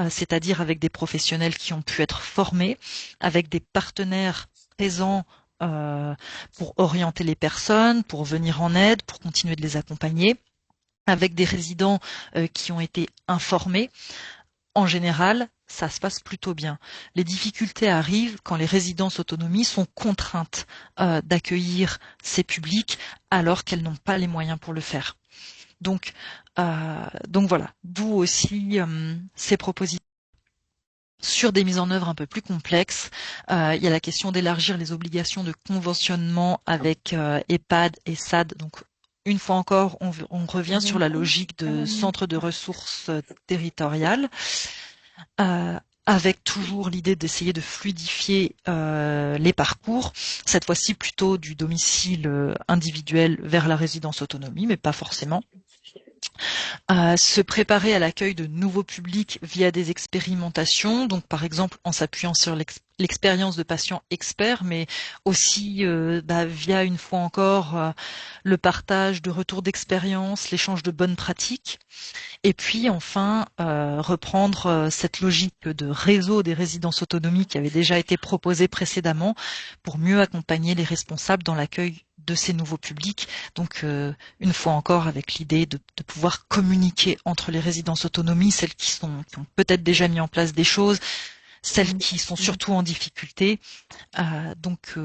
c'est-à-dire avec des professionnels qui ont pu être formés, avec des partenaires présents pour orienter les personnes, pour venir en aide, pour continuer de les accompagner, avec des résidents qui ont été informés, en général, ça se passe plutôt bien. Les difficultés arrivent quand les résidences autonomie sont contraintes d'accueillir ces publics alors qu'elles n'ont pas les moyens pour le faire. Donc voilà, d'où aussi ces propositions. Sur des mises en œuvre un peu plus complexes, il y a la question d'élargir les obligations de conventionnement avec EHPAD et SAD, donc une fois encore, on revient sur la logique de centre de ressources territoriales, avec toujours l'idée d'essayer de fluidifier les parcours, cette fois-ci plutôt du domicile individuel vers la résidence autonomie, mais pas forcément. Se préparer à l'accueil de nouveaux publics via des expérimentations, donc par exemple en s'appuyant sur l'expérience de patients experts, mais aussi via une fois encore le partage de retours d'expérience, l'échange de bonnes pratiques, et puis enfin reprendre cette logique de réseau des résidences autonomie qui avait déjà été proposée précédemment pour mieux accompagner les responsables dans l'accueil de ces nouveaux publics, donc une fois encore avec l'idée de pouvoir communiquer entre les résidences autonomie, celles qui ont peut-être déjà mis en place des choses, celles qui sont surtout en difficulté. Donc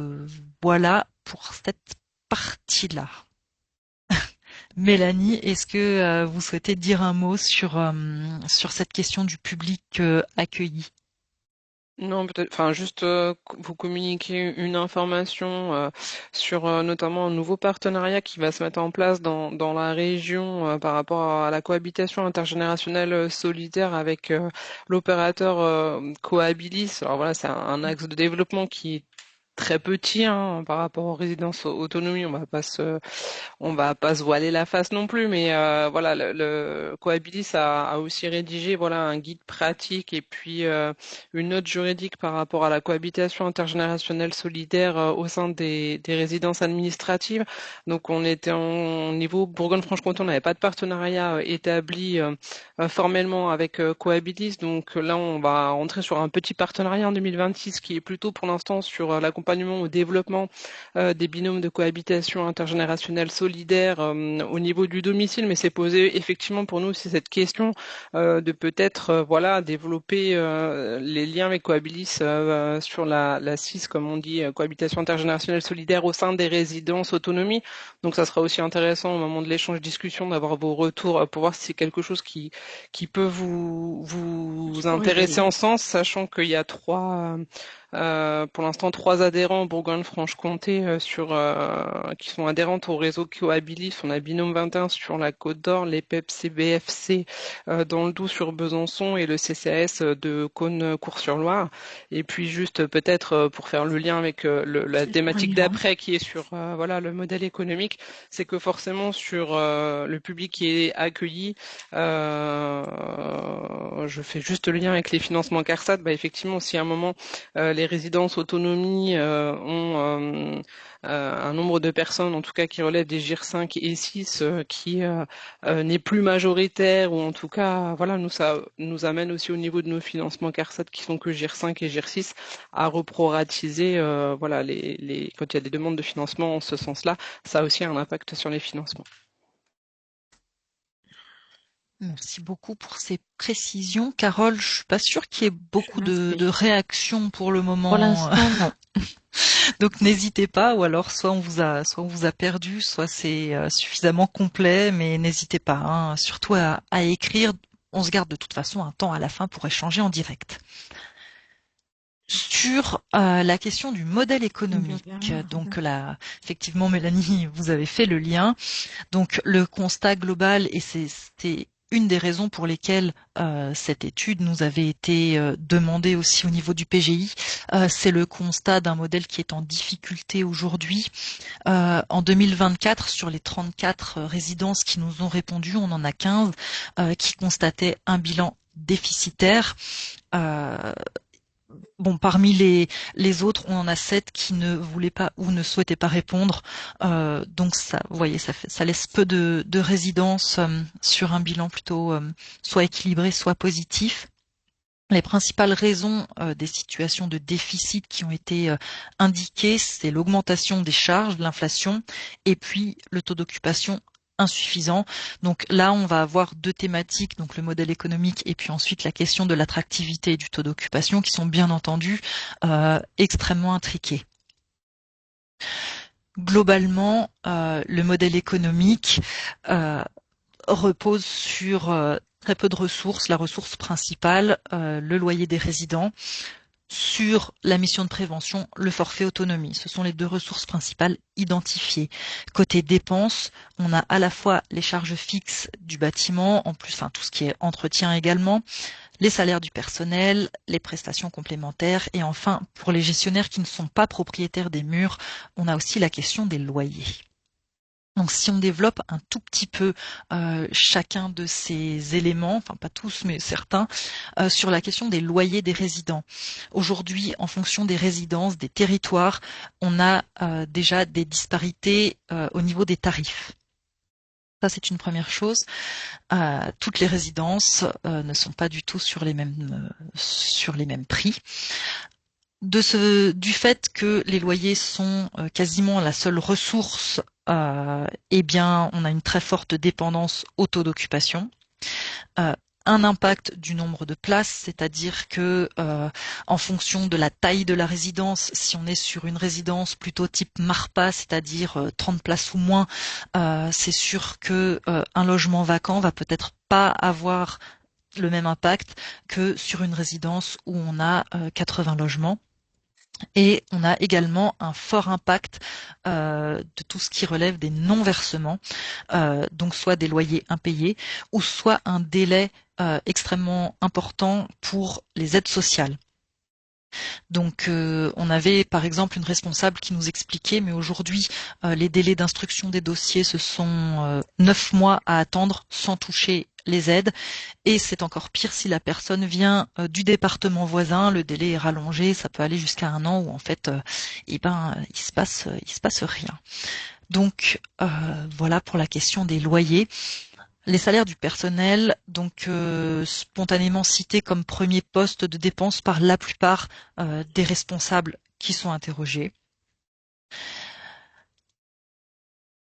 voilà pour cette partie-là. Mélanie, est-ce que vous souhaitez dire un mot sur cette question du public accueilli? Non, peut-être, enfin, juste vous communiquer une information sur notamment un nouveau partenariat qui va se mettre en place dans la région par rapport à la cohabitation intergénérationnelle solidaire avec l'opérateur Cohabilis. Alors voilà, c'est un axe de développement qui est très petit par rapport aux résidences autonomie. On va pas se voiler la face non plus, mais voilà, le Cohabilis a aussi rédigé voilà un guide pratique et puis une note juridique par rapport à la cohabitation intergénérationnelle solidaire au sein des résidences administratives. Donc on était au niveau Bourgogne-Franche-Comté, on n'avait pas de partenariat établi formellement avec Cohabilis. Donc là, on va rentrer sur un petit partenariat en 2026 qui est plutôt pour l'instant sur l'accompagnement au développement des binômes de cohabitation intergénérationnelle solidaire au niveau du domicile, mais c'est posé effectivement pour nous c'est cette question de peut-être voilà développer les liens avec Cohabilis sur la 6 comme on dit cohabitation intergénérationnelle solidaire au sein des résidences autonomie. Donc ça sera aussi intéressant au moment de l'échange discussion d'avoir vos retours pour voir si c'est quelque chose qui peut vous intéresser en sens, sachant qu'il y a pour l'instant 3 adhérents en Bourgogne-Franche-Comté qui sont adhérentes au réseau Cohabilis. On a Binôme 21 sur la Côte d'Or, les PEP CBFC dans le Doubs sur Besançon et le CCAS de Cône-Cours-sur-Loire. Et puis juste peut-être pour faire le lien avec la thématique d'après qui est sur voilà le modèle économique, c'est que forcément sur le public qui est accueilli, je fais juste le lien avec les financements CARSAT, effectivement si à un moment les résidences autonomie ont un nombre de personnes, en tout cas qui relèvent des GIR 5 et 6, qui n'est plus majoritaire, ou en tout cas, voilà, ça nous amène aussi au niveau de nos financements CARSAT qui sont que GIR 5 et GIR 6 à reproratiser, voilà, quand il y a des demandes de financement en ce sens-là, ça a aussi un impact sur les financements. Merci beaucoup pour ces précisions. Carole, je suis pas sûre qu'il y ait beaucoup de réactions pour le moment. Pour l'instant, non. Donc n'hésitez pas, ou alors soit on vous a perdu, soit c'est suffisamment complet, mais n'hésitez pas, surtout à écrire. On se garde de toute façon un temps à la fin pour échanger en direct. Sur la question du modèle économique, donc là, effectivement, Mélanie, vous avez fait le lien. Donc le constat global, et c'était une des raisons pour lesquelles cette étude nous avait été demandée aussi au niveau du PGI, c'est le constat d'un modèle qui est en difficulté aujourd'hui. En 2024, sur les 34 résidences qui nous ont répondu, on en a 15 qui constataient un bilan déficitaire. Bon, parmi les autres, on en a 7 qui ne voulaient pas ou ne souhaitaient pas répondre. Donc ça, vous voyez, ça laisse peu de résidences sur un bilan plutôt soit équilibré, soit positif. Les principales raisons des situations de déficit qui ont été indiquées, c'est l'augmentation des charges, de l'inflation, et puis le taux d'occupation insuffisant. Donc là, on va avoir 2 thématiques, donc le modèle économique et puis ensuite la question de l'attractivité et du taux d'occupation qui sont bien entendu extrêmement intriqués. Globalement, le modèle économique repose sur très peu de ressources. La ressource principale, le loyer des résidents. Sur la mission de prévention, le forfait autonomie. Ce sont les 2 ressources principales identifiées. Côté dépenses, on a à la fois les charges fixes du bâtiment, en plus, tout ce qui est entretien également, les salaires du personnel, les prestations complémentaires, et enfin, pour les gestionnaires qui ne sont pas propriétaires des murs, on a aussi la question des loyers. Donc si on développe un tout petit peu chacun de ces éléments, enfin pas tous mais certains, sur la question des loyers des résidents. Aujourd'hui, en fonction des résidences, des territoires, on a déjà des disparités au niveau des tarifs. Ça, c'est une première chose. Toutes les résidences ne sont pas du tout sur les mêmes prix. Du fait que les loyers sont quasiment la seule ressource, eh bien, on a une très forte dépendance au taux d'occupation. un impact du nombre de places, c'est-à-dire que en fonction de la taille de la résidence, si on est sur une résidence plutôt type Marpa, c'est-à-dire 30 places ou moins, c'est sûr que un logement vacant va peut-être pas avoir le même impact que sur une résidence où on a 80 logements. Et on a également un fort impact de tout ce qui relève des non-versements, donc soit des loyers impayés ou soit un délai extrêmement important pour les aides sociales. Donc on avait par exemple une responsable qui nous expliquait, mais aujourd'hui les délais d'instruction des dossiers, ce sont 9 mois à attendre sans toucher les aides, et c'est encore pire si la personne vient du département voisin, le délai est rallongé, ça peut aller jusqu'à 1 an où en fait il se passe rien. Donc voilà pour la question des loyers. Les salaires du personnel, donc spontanément cités comme premier poste de dépense par la plupart des responsables qui sont interrogés.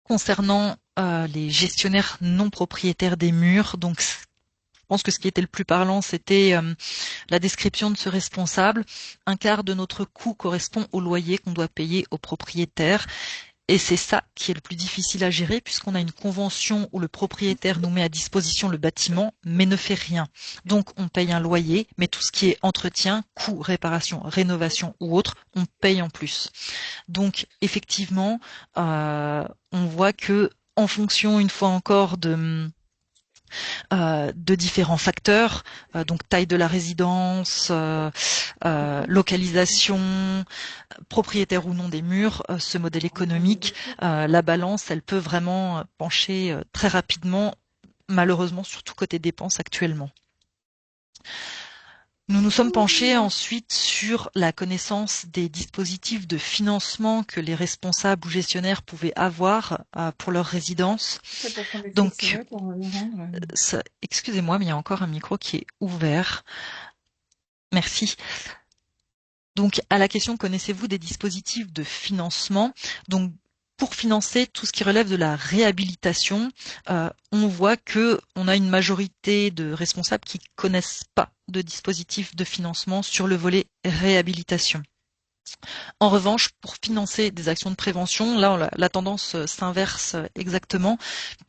Concernant les gestionnaires non propriétaires des murs, donc je pense que ce qui était le plus parlant, c'était la description de ce responsable. Un quart de notre coût correspond au loyer qu'on doit payer aux propriétaires. Et c'est ça qui est le plus difficile à gérer, puisqu'on a une convention où le propriétaire nous met à disposition le bâtiment, mais ne fait rien. Donc on paye un loyer, mais tout ce qui est entretien, coût, réparation, rénovation ou autre, on paye en plus. Donc effectivement, on voit que en fonction, une fois encore, de différents facteurs, donc taille de la résidence, localisation, propriétaire ou non des murs, ce modèle économique, la balance, elle peut vraiment pencher très rapidement, malheureusement, surtout côté dépenses actuellement. Nous nous sommes penchés ensuite sur la connaissance des dispositifs de financement que les responsables ou gestionnaires pouvaient avoir pour leur résidence. Donc, excusez-moi, mais il y a encore un micro qui est ouvert. Merci. Donc, à la question, connaissez-vous des dispositifs de financement? Donc, pour financer tout ce qui relève de la réhabilitation, on voit que on a une majorité de responsables qui connaissent pas de dispositifs de financement sur le volet réhabilitation. En revanche, pour financer des actions de prévention, là, la tendance s'inverse exactement,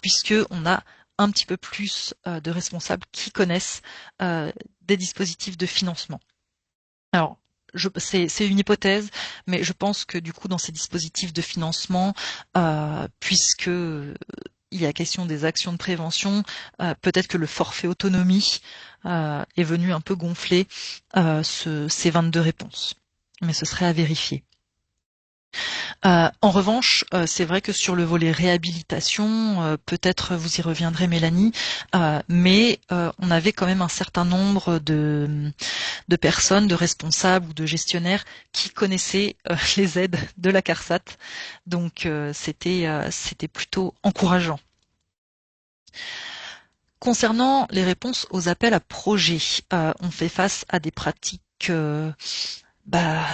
puisque on a un petit peu plus de responsables qui connaissent des dispositifs de financement. Alors, c'est une hypothèse, mais je pense que du coup, dans ces dispositifs de financement, puisque il y a question des actions de prévention, peut-être que le forfait autonomie est venu un peu gonfler ces 22 réponses. Mais ce serait à vérifier. En revanche, c'est vrai que sur le volet réhabilitation, peut-être vous y reviendrez Mélanie, mais on avait quand même un certain nombre de personnes, de responsables ou de gestionnaires qui connaissaient les aides de la CARSAT, donc c'était plutôt encourageant. Concernant les réponses aux appels à projets, on fait face à des pratiques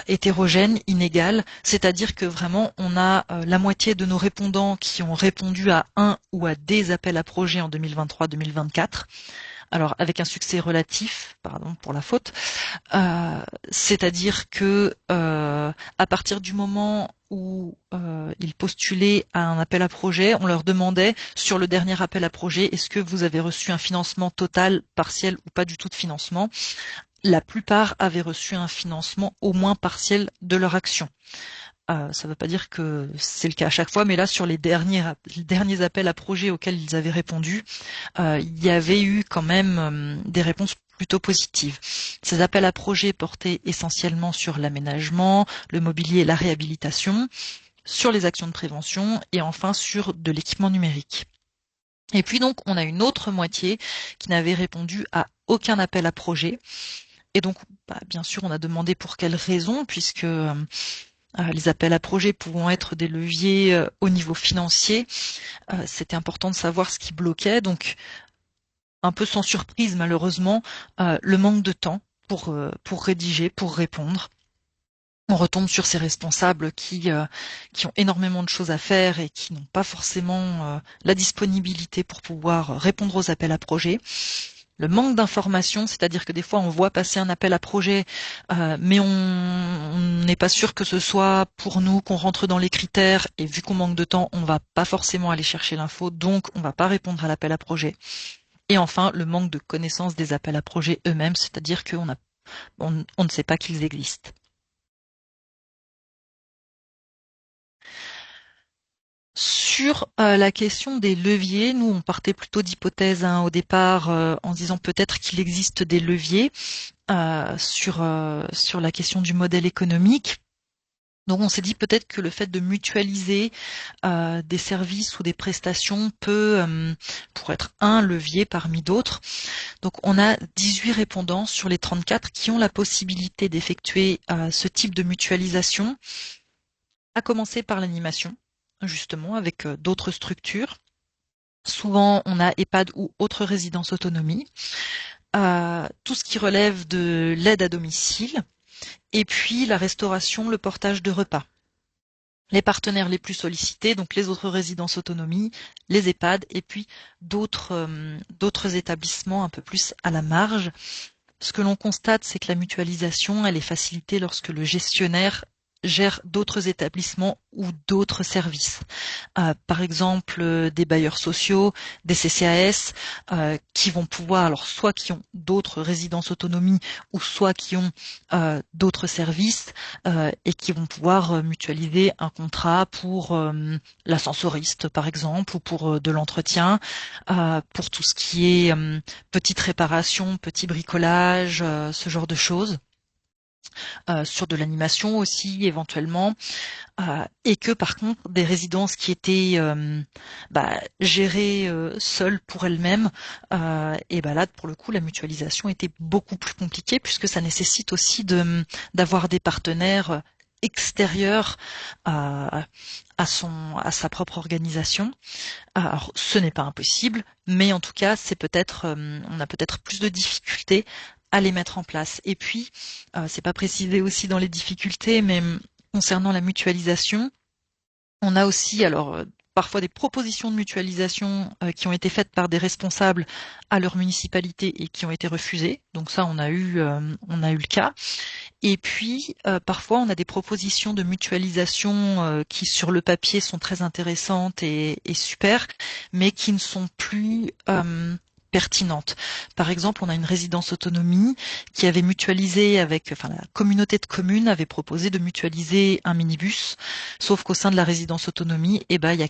hétérogène, inégal, c'est-à-dire que vraiment on a la moitié de nos répondants qui ont répondu à un ou à des appels à projets en 2023-2024. Alors avec un succès relatif, pardon pour la faute, c'est-à-dire que à partir du moment où ils postulaient à un appel à projet, on leur demandait sur le dernier appel à projet, est-ce que vous avez reçu un financement total, partiel ou pas du tout de financement? La plupart avaient reçu un financement au moins partiel de leur action. Ça ne veut pas dire que c'est le cas à chaque fois, mais là, sur les derniers appels à projets auxquels ils avaient répondu, il y avait eu quand même des réponses plutôt positives. Ces appels à projets portaient essentiellement sur l'aménagement, le mobilier et la réhabilitation, sur les actions de prévention et enfin sur de l'équipement numérique. Et puis donc, on a une autre moitié qui n'avait répondu à aucun appel à projet. Et donc, bien sûr, on a demandé pour quelles raisons, puisque les appels à projets pouvant être des leviers au niveau financier, c'était important de savoir ce qui bloquait. Donc, un peu sans surprise, malheureusement, le manque de temps pour rédiger, pour répondre. On retombe sur ces responsables qui ont énormément de choses à faire et qui n'ont pas forcément la disponibilité pour pouvoir répondre aux appels à projets. le manque d'information, c'est-à-dire que des fois on voit passer un appel à projet, mais on n'est pas sûr que ce soit pour nous, qu'on rentre dans les critères, et vu qu'on manque de temps, on va pas forcément aller chercher l'info, donc on va pas répondre à l'appel à projet. Et enfin, le manque de connaissance des appels à projet eux-mêmes, c'est-à-dire on ne sait pas qu'ils existent. Sur la question des leviers, nous on partait plutôt d'hypothèses au départ en disant peut-être qu'il existe des leviers sur la question du modèle économique. Donc on s'est dit peut-être que le fait de mutualiser des services ou des prestations pourrait être un levier parmi d'autres. Donc on a 18 répondants sur les 34 qui ont la possibilité d'effectuer ce type de mutualisation, à commencer par l'animation, justement, avec d'autres structures. Souvent, on a EHPAD ou autres résidences autonomie. Tout ce qui relève de l'aide à domicile. Et puis, la restauration, le portage de repas. Les partenaires les plus sollicités, donc les autres résidences autonomie, les EHPAD, et puis d'autres établissements un peu plus à la marge. Ce que l'on constate, c'est que la mutualisation, elle est facilitée lorsque le gestionnaire gère d'autres établissements ou d'autres services. Par exemple, des bailleurs sociaux, des CCAS, qui vont pouvoir, alors soit qui ont d'autres résidences autonomie, ou soit qui ont d'autres services, et qui vont pouvoir mutualiser un contrat pour l'ascensoriste, par exemple, ou pour de l'entretien, pour tout ce qui est petite réparation, petit bricolage, ce genre de choses. Sur de l'animation aussi éventuellement, et que par contre des résidences qui étaient gérées seules pour elles-mêmes, et là pour le coup la mutualisation était beaucoup plus compliquée puisque ça nécessite aussi d'avoir des partenaires extérieurs à sa propre organisation. Alors ce n'est pas impossible, mais en tout cas c'est peut-être on a peut-être plus de difficultés à les mettre en place. Et puis, c'est pas précisé aussi dans les difficultés, mais concernant la mutualisation, on a aussi parfois des propositions de mutualisation qui ont été faites par des responsables à leur municipalité et qui ont été refusées. Donc ça, on a eu le cas. Et puis, parfois, on a des propositions de mutualisation qui, sur le papier, sont très intéressantes et super, mais qui ne sont plus pertinentes. Par exemple, on a une résidence autonomie qui avait mutualisé la communauté de communes avait proposé de mutualiser un minibus, sauf qu'au sein de la résidence autonomie, il y a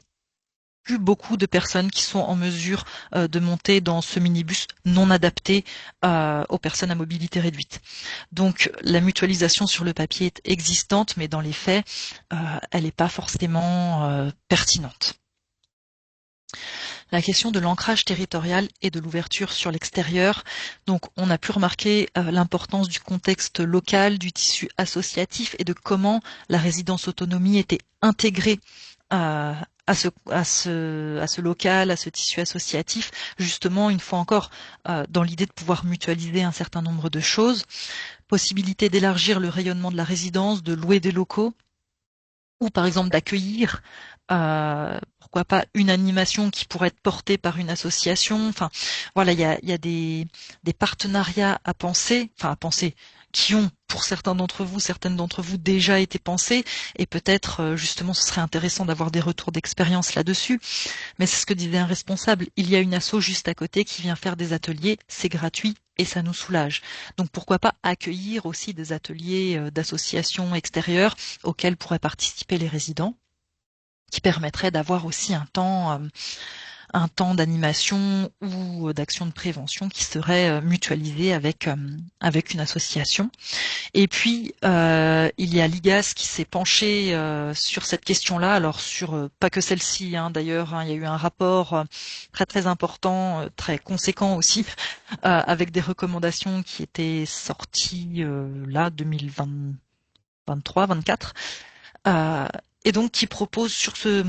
plus beaucoup de personnes qui sont en mesure de monter dans ce minibus non adapté aux personnes à mobilité réduite. Donc la mutualisation sur le papier est existante, mais dans les faits, elle n'est pas forcément pertinente. La question de l'ancrage territorial et de l'ouverture sur l'extérieur. Donc, on a pu remarquer l'importance du contexte local, du tissu associatif et de comment la résidence autonomie était intégrée à ce local, à ce tissu associatif, justement, une fois encore, dans l'idée de pouvoir mutualiser un certain nombre de choses. Possibilité d'élargir le rayonnement de la résidence, de louer des locaux, ou par exemple d'accueillir pourquoi pas une animation qui pourrait être portée par une association. Enfin, voilà, il y a des partenariats à penser, qui ont pour certaines d'entre vous déjà été pensés, et peut-être justement ce serait intéressant d'avoir des retours d'expérience là-dessus. Mais c'est ce que disait un responsable, il y a une asso juste à côté qui vient faire des ateliers, c'est gratuit et ça nous soulage. Donc pourquoi pas accueillir aussi des ateliers d'associations extérieures auxquels pourraient participer les résidents, qui permettrait d'avoir aussi un temps d'animation ou d'action de prévention qui serait mutualisé avec une association. Et puis il y a l'IGAS qui s'est penché sur cette question-là, alors sur pas que celle-ci d'ailleurs, il y a eu un rapport très très important, très conséquent aussi, avec des recommandations qui étaient sorties 2023-24. Et donc qui propose sur ce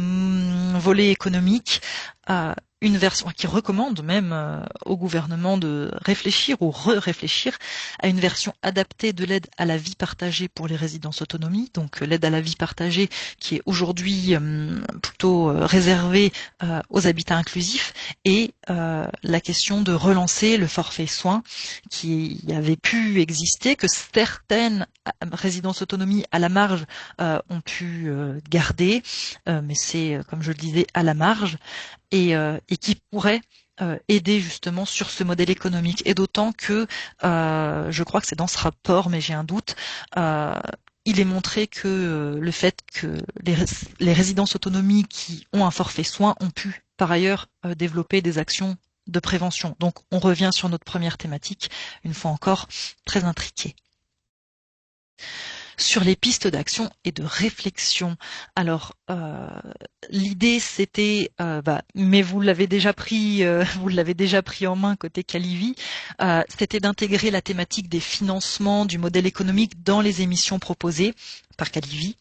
volet économique une version qui recommande même au gouvernement de réfléchir ou réfléchir à une version adaptée de l'aide à la vie partagée pour les résidences autonomie. Donc l'aide à la vie partagée qui est aujourd'hui plutôt réservée aux habitats inclusifs, et la question de relancer le forfait soins qui avait pu exister, que certaines résidences autonomie à la marge ont pu garder, mais c'est, comme je le disais, à la marge, et qui pourrait aider justement sur ce modèle économique. Et d'autant que je crois que c'est dans ce rapport, mais j'ai un doute, il est montré que le fait que les résidences autonomie qui ont un forfait soins ont pu par ailleurs développer des actions de prévention. Donc on revient sur notre première thématique, une fois encore très intriquée. Sur les pistes d'action et de réflexion. Alors, l'idée c'était, mais vous l'avez déjà pris en main côté Calivi, c'était d'intégrer la thématique des financements du modèle économique dans les émissions proposées par Calivi,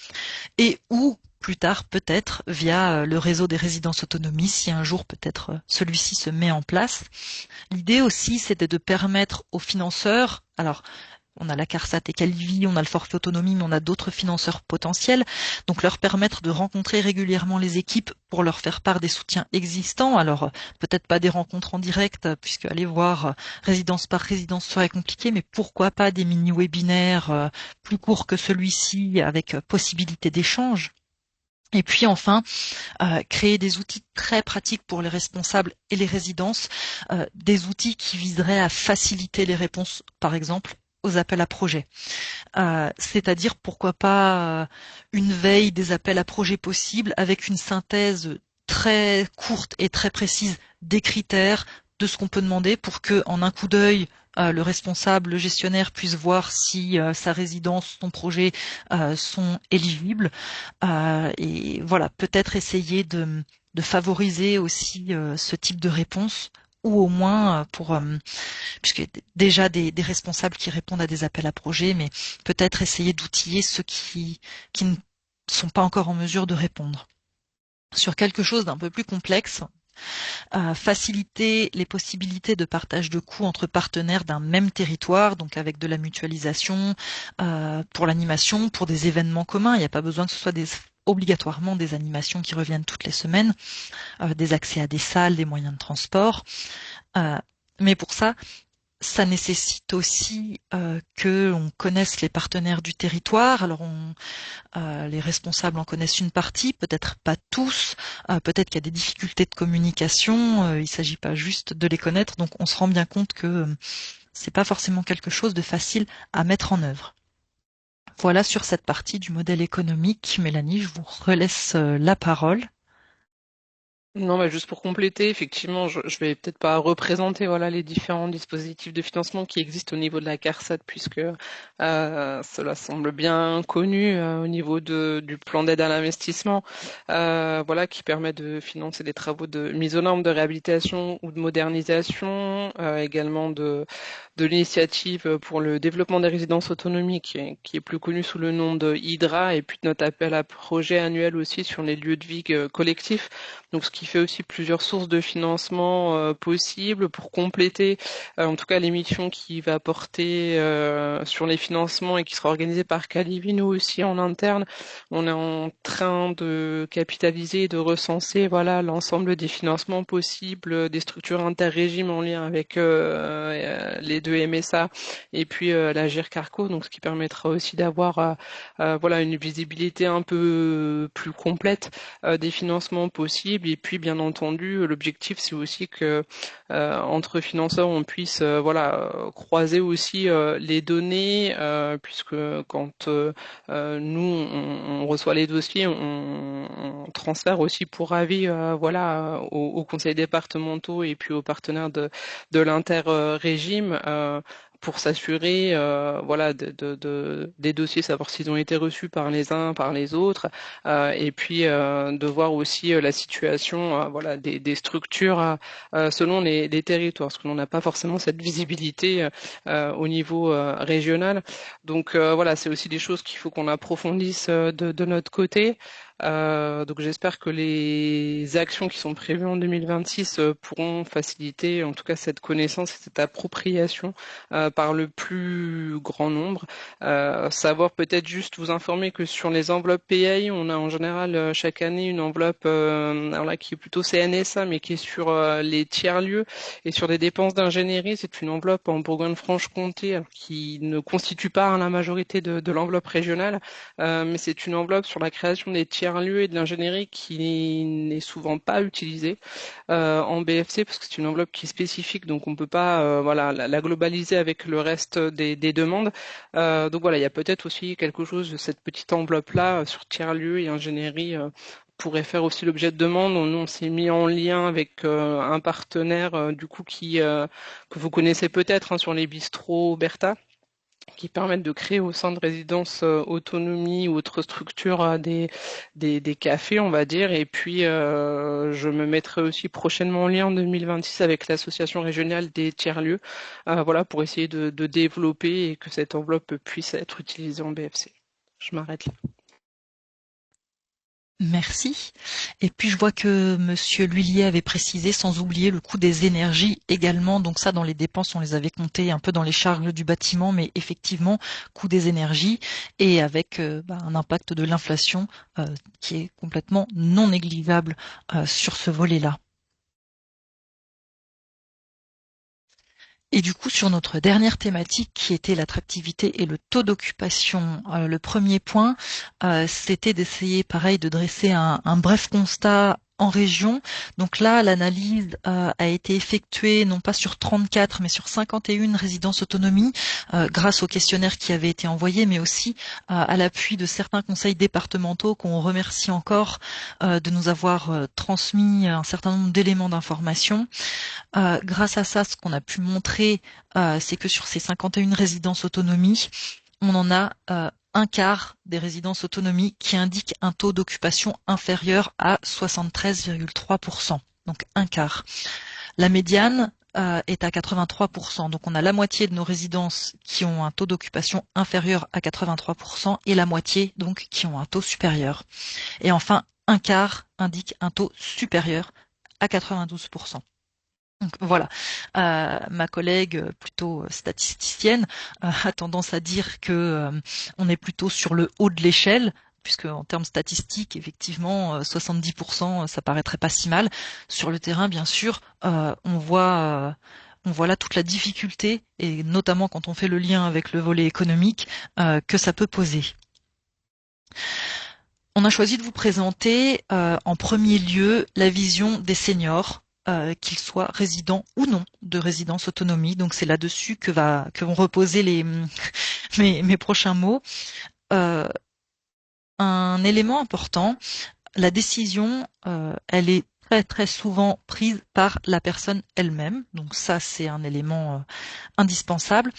et ou plus tard peut-être via le réseau des résidences autonomie, si un jour peut-être celui-ci se met en place. L'idée aussi c'était de permettre aux financeurs, alors on a la CARSAT et Calivi, on a le forfait autonomie, mais on a d'autres financeurs potentiels. Donc leur permettre de rencontrer régulièrement les équipes pour leur faire part des soutiens existants. Alors peut-être pas des rencontres en direct, puisque aller voir résidence par résidence serait compliqué, mais pourquoi pas des mini-webinaires plus courts que celui-ci, avec possibilité d'échange. Et puis enfin, créer des outils très pratiques pour les responsables et les résidences, des outils qui viseraient à faciliter les réponses, par exemple, aux appels à projets. C'est-à-dire, pourquoi pas une veille des appels à projets possibles avec une synthèse très courte et très précise des critères, de ce qu'on peut demander, pour que, en un coup d'œil, le responsable, le gestionnaire puisse voir si sa résidence, son projet sont éligibles. Et voilà, peut-être essayer de favoriser aussi ce type de réponse, ou au moins puisque déjà des responsables qui répondent à des appels à projets, mais peut-être essayer d'outiller ceux qui ne sont pas encore en mesure de répondre. Sur quelque chose d'un peu plus complexe, faciliter les possibilités de partage de coûts entre partenaires d'un même territoire, donc avec de la mutualisation pour l'animation, pour des événements communs. Il n'y a pas besoin que ce soit obligatoirement des animations qui reviennent toutes les semaines, des accès à des salles, des moyens de transport. Mais pour ça nécessite aussi que l'on connaisse les partenaires du territoire. Alors les responsables en connaissent une partie, peut-être pas tous, peut-être qu'il y a des difficultés de communication, il ne s'agit pas juste de les connaître, donc on se rend bien compte que c'est pas forcément quelque chose de facile à mettre en œuvre. Voilà sur cette partie du modèle économique. Mélanie, je vous relaisse la parole. Non, mais juste pour compléter, effectivement, je vais peut-être pas représenter voilà les différents dispositifs de financement qui existent au niveau de la CARSAT, puisque cela semble bien connu au niveau du plan d'aide à l'investissement, voilà, qui permet de financer des travaux de mise aux normes, de réhabilitation ou de modernisation, également de l'initiative pour le développement des résidences autonomies, qui est plus connue sous le nom de HYDRA, et puis de notre appel à projet annuel aussi sur les lieux de vie collectifs. Donc, ce qui fait aussi plusieurs sources de financement possibles pour compléter, en tout cas, l'émission qui va porter sur les financements et qui sera organisée par Calivi. Nous aussi, en interne, on est en train de capitaliser et de recenser voilà l'ensemble des financements possibles des structures interrégimes en lien avec les deux MSA et puis la GIR-Carco, donc ce qui permettra aussi d'avoir voilà une visibilité un peu plus complète des financements possibles. Et puis bien entendu, l'objectif c'est aussi que entre financeurs on puisse voilà croiser aussi les données, puisque quand nous on reçoit les dossiers, on transfère aussi pour avis voilà aux conseils départementaux et puis aux partenaires de l'inter-régime pour s'assurer voilà des dossiers, savoir s'ils ont été reçus par les uns, par les autres, et puis de voir aussi la situation voilà des structures selon les territoires, parce que l'on n'a pas forcément cette visibilité au niveau régional. Donc voilà, c'est aussi des choses qu'il faut qu'on approfondisse de notre côté. Donc j'espère que les actions qui sont prévues en 2026 pourront faciliter en tout cas cette connaissance et cette appropriation par le plus grand nombre. Savoir peut-être juste vous informer que sur les enveloppes PAI, on a en général chaque année une enveloppe alors là, qui est plutôt CNSA, mais qui est sur les tiers-lieux et sur des dépenses d'ingénierie. C'est une enveloppe en Bourgogne-Franche-Comté qui ne constitue pas la majorité de l'enveloppe régionale, mais c'est une enveloppe sur la création des tiers-lieux et de l'ingénierie qui n'est souvent pas utilisée en BFC parce que c'est une enveloppe qui est spécifique, donc on ne peut pas voilà, la globaliser avec le reste des demandes. Donc voilà, il y a peut-être aussi quelque chose de cette petite enveloppe-là sur tiers-lieux et ingénierie pourrait faire aussi l'objet de demandes. Nous, on s'est mis en lien avec un partenaire du coup que vous connaissez peut-être sur les bistrots Bertha, qui permettent de créer au sein de résidences autonomie ou autres structures des cafés, on va dire. Et puis, je me mettrai aussi prochainement en lien en 2026 avec l'association régionale des tiers-lieux, voilà, pour essayer de développer et que cette enveloppe puisse être utilisée en BFC. Je m'arrête là. Merci. Et puis je vois que Monsieur L'Huillier avait précisé, sans oublier le coût des énergies également. Donc ça, dans les dépenses, on les avait comptées un peu dans les charges du bâtiment, mais effectivement, coût des énergies et avec un impact de l'inflation qui est complètement non négligeable sur ce volet-là. Et du coup, sur notre dernière thématique, qui était l'attractivité et le taux d'occupation, le premier point, c'était d'essayer, pareil, de dresser un bref constat en région. Donc là, l'analyse a été effectuée non pas sur 34, mais sur 51 résidences autonomie, grâce au questionnaire qui avait été envoyé, mais aussi à l'appui de certains conseils départementaux qu'on remercie encore de nous avoir transmis un certain nombre d'éléments d'information. Grâce à ça, ce qu'on a pu montrer, c'est que sur ces 51 résidences autonomie, on en a un quart des résidences autonomie qui indiquent un taux d'occupation inférieur à 73,3%. Donc un quart. La médiane est à 83%. Donc on a la moitié de nos résidences qui ont un taux d'occupation inférieur à 83% et la moitié donc qui ont un taux supérieur. Et enfin, un quart indique un taux supérieur à 92%. Donc voilà, ma collègue plutôt statisticienne a tendance à dire que on est plutôt sur le haut de l'échelle, puisque en termes statistiques, effectivement, 70%, ça paraîtrait pas si mal. Sur le terrain, bien sûr, on voit là toute la difficulté, et notamment quand on fait le lien avec le volet économique, que ça peut poser. On a choisi de vous présenter en premier lieu la vision des seniors, qu'ils soient résidents ou non de résidence autonomie. Donc c'est là-dessus que vont reposer mes prochains mots. Un élément important, la décision, elle est très très souvent prise par la personne elle-même. Donc ça, c'est un élément indispensable.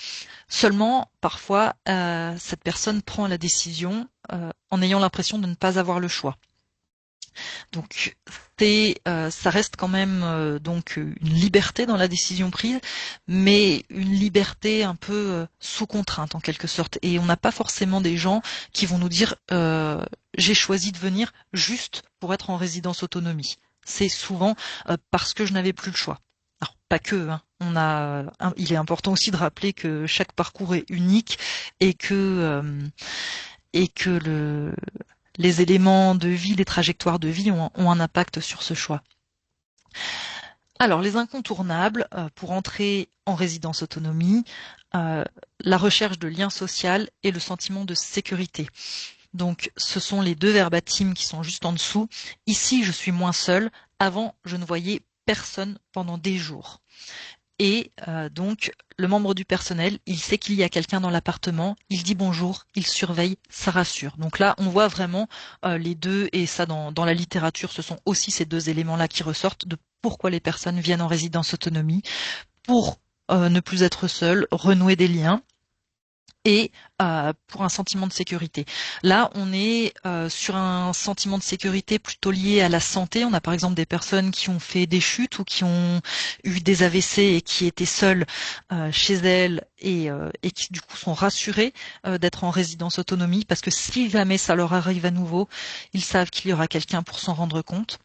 Seulement, parfois, cette personne prend la décision en ayant l'impression de ne pas avoir le choix. Donc ça reste quand même donc une liberté dans la décision prise, mais une liberté un peu sous contrainte en quelque sorte. Et on n'a pas forcément des gens qui vont nous dire j'ai choisi de venir juste pour être en résidence autonomie. C'est souvent parce que je n'avais plus le choix. Alors pas que, hein. Il est important aussi de rappeler que chaque parcours est unique et que les éléments de vie, les trajectoires de vie ont un impact sur ce choix. Alors, les incontournables pour entrer en résidence autonomie, la recherche de lien social et le sentiment de sécurité. Donc, ce sont les deux verbatims qui sont juste en dessous. Ici, je suis moins seule. Avant, je ne voyais personne pendant des jours. Et donc, le membre du personnel, il sait qu'il y a quelqu'un dans l'appartement, il dit bonjour, il surveille, ça rassure. Donc là, on voit vraiment les deux, et ça dans la littérature, ce sont aussi ces deux éléments-là qui ressortent de pourquoi les personnes viennent en résidence autonomie, pour ne plus être seules, renouer des liens, et pour un sentiment de sécurité. Là, on est sur un sentiment de sécurité plutôt lié à la santé. On a par exemple des personnes qui ont fait des chutes ou qui ont eu des AVC et qui étaient seules chez elles et qui du coup sont rassurées d'être en résidence autonomie parce que si jamais ça leur arrive à nouveau, ils savent qu'il y aura quelqu'un pour s'en rendre compte.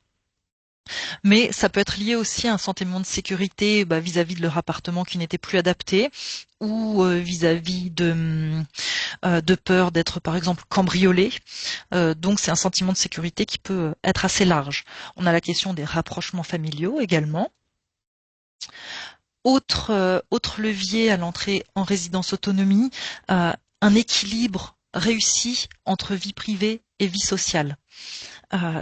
Mais ça peut être lié aussi à un sentiment de sécurité vis-à-vis de leur appartement qui n'était plus adapté ou vis-à-vis de peur d'être par exemple cambriolé. Donc c'est un sentiment de sécurité qui peut être assez large. On a la question des rapprochements familiaux également. Autre levier à l'entrée en résidence autonomie, un équilibre réussi entre vie privée et vie sociale.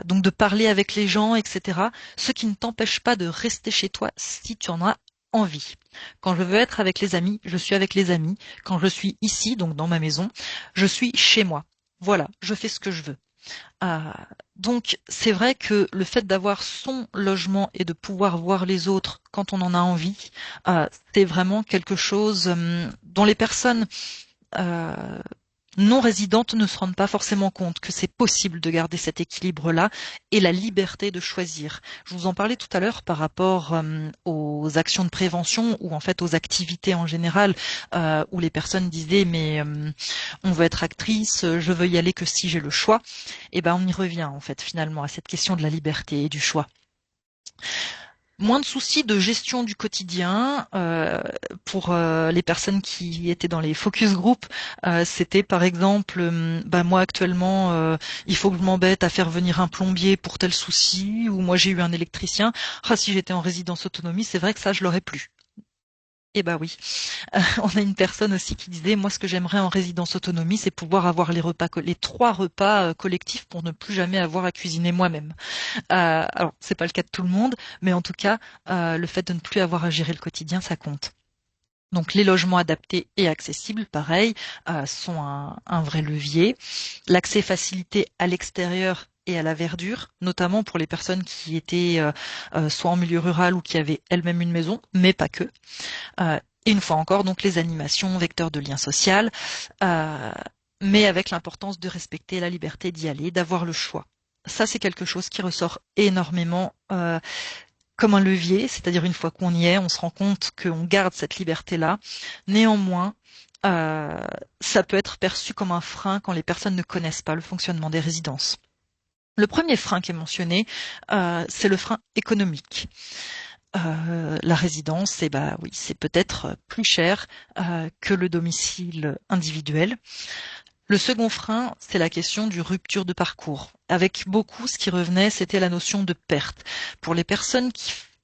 Donc de parler avec les gens, etc. Ce qui ne t'empêche pas de rester chez toi si tu en as envie. Quand je veux être avec les amis, je suis avec les amis. Quand je suis ici, donc dans ma maison, je suis chez moi. Voilà, je fais ce que je veux. Donc c'est vrai que le fait d'avoir son logement et de pouvoir voir les autres quand on en a envie, c'est vraiment quelque chose dont les personnes non résidentes ne se rendent pas forcément compte que c'est possible de garder cet équilibre-là et la liberté de choisir. Je vous en parlais tout à l'heure par rapport aux actions de prévention ou en fait aux activités en général où les personnes disaient mais on veut être actrice, je veux y aller que si j'ai le choix. Et ben on y revient en fait finalement à cette question de la liberté et du choix. Moins de soucis de gestion du quotidien pour les personnes qui étaient dans les focus group. C'était par exemple, moi actuellement, il faut que je m'embête à faire venir un plombier pour tel souci, ou moi j'ai eu un électricien. Si j'étais en résidence autonomie, c'est vrai que ça je l'aurais plus. Eh ben oui, on a une personne aussi qui disait moi ce que j'aimerais en résidence autonomie, c'est pouvoir avoir les 3 repas collectifs pour ne plus jamais avoir à cuisiner moi-même. Alors c'est pas le cas de tout le monde, mais en tout cas le fait de ne plus avoir à gérer le quotidien, ça compte. Donc les logements adaptés et accessibles, pareil, sont un vrai levier. L'accès facilité à l'extérieur et à la verdure, notamment pour les personnes qui étaient soit en milieu rural ou qui avaient elles-mêmes une maison, mais pas que. Et une fois encore, donc les animations, vecteurs de lien social, mais avec l'importance de respecter la liberté d'y aller, d'avoir le choix. Ça, c'est quelque chose qui ressort énormément comme un levier, c'est-à-dire une fois qu'on y est, on se rend compte qu'on garde cette liberté-là. Néanmoins, ça peut être perçu comme un frein quand les personnes ne connaissent pas le fonctionnement des résidences. Le premier frein qui est mentionné, c'est le frein économique. La résidence, c'est peut-être plus cher que le domicile individuel. Le second frein, c'est la question du rupture de parcours. Avec beaucoup, ce qui revenait, c'était la notion de perte. Pour les personnes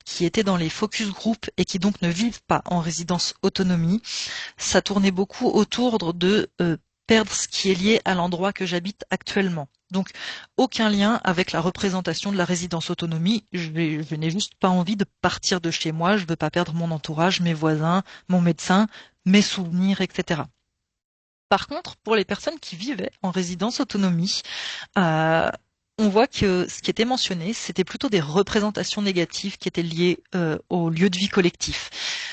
qui étaient dans les focus group et qui donc ne vivent pas en résidence autonomie, ça tournait beaucoup autour de perdre ce qui est lié à l'endroit que j'habite actuellement. Donc, aucun lien avec la représentation de la résidence autonomie. Je n'ai juste pas envie de partir de chez moi. Je ne veux pas perdre mon entourage, mes voisins, mon médecin, mes souvenirs, etc. Par contre, pour les personnes qui vivaient en résidence autonomie, on voit que ce qui était mentionné, c'était plutôt des représentations négatives qui étaient liées au lieu de vie collectif.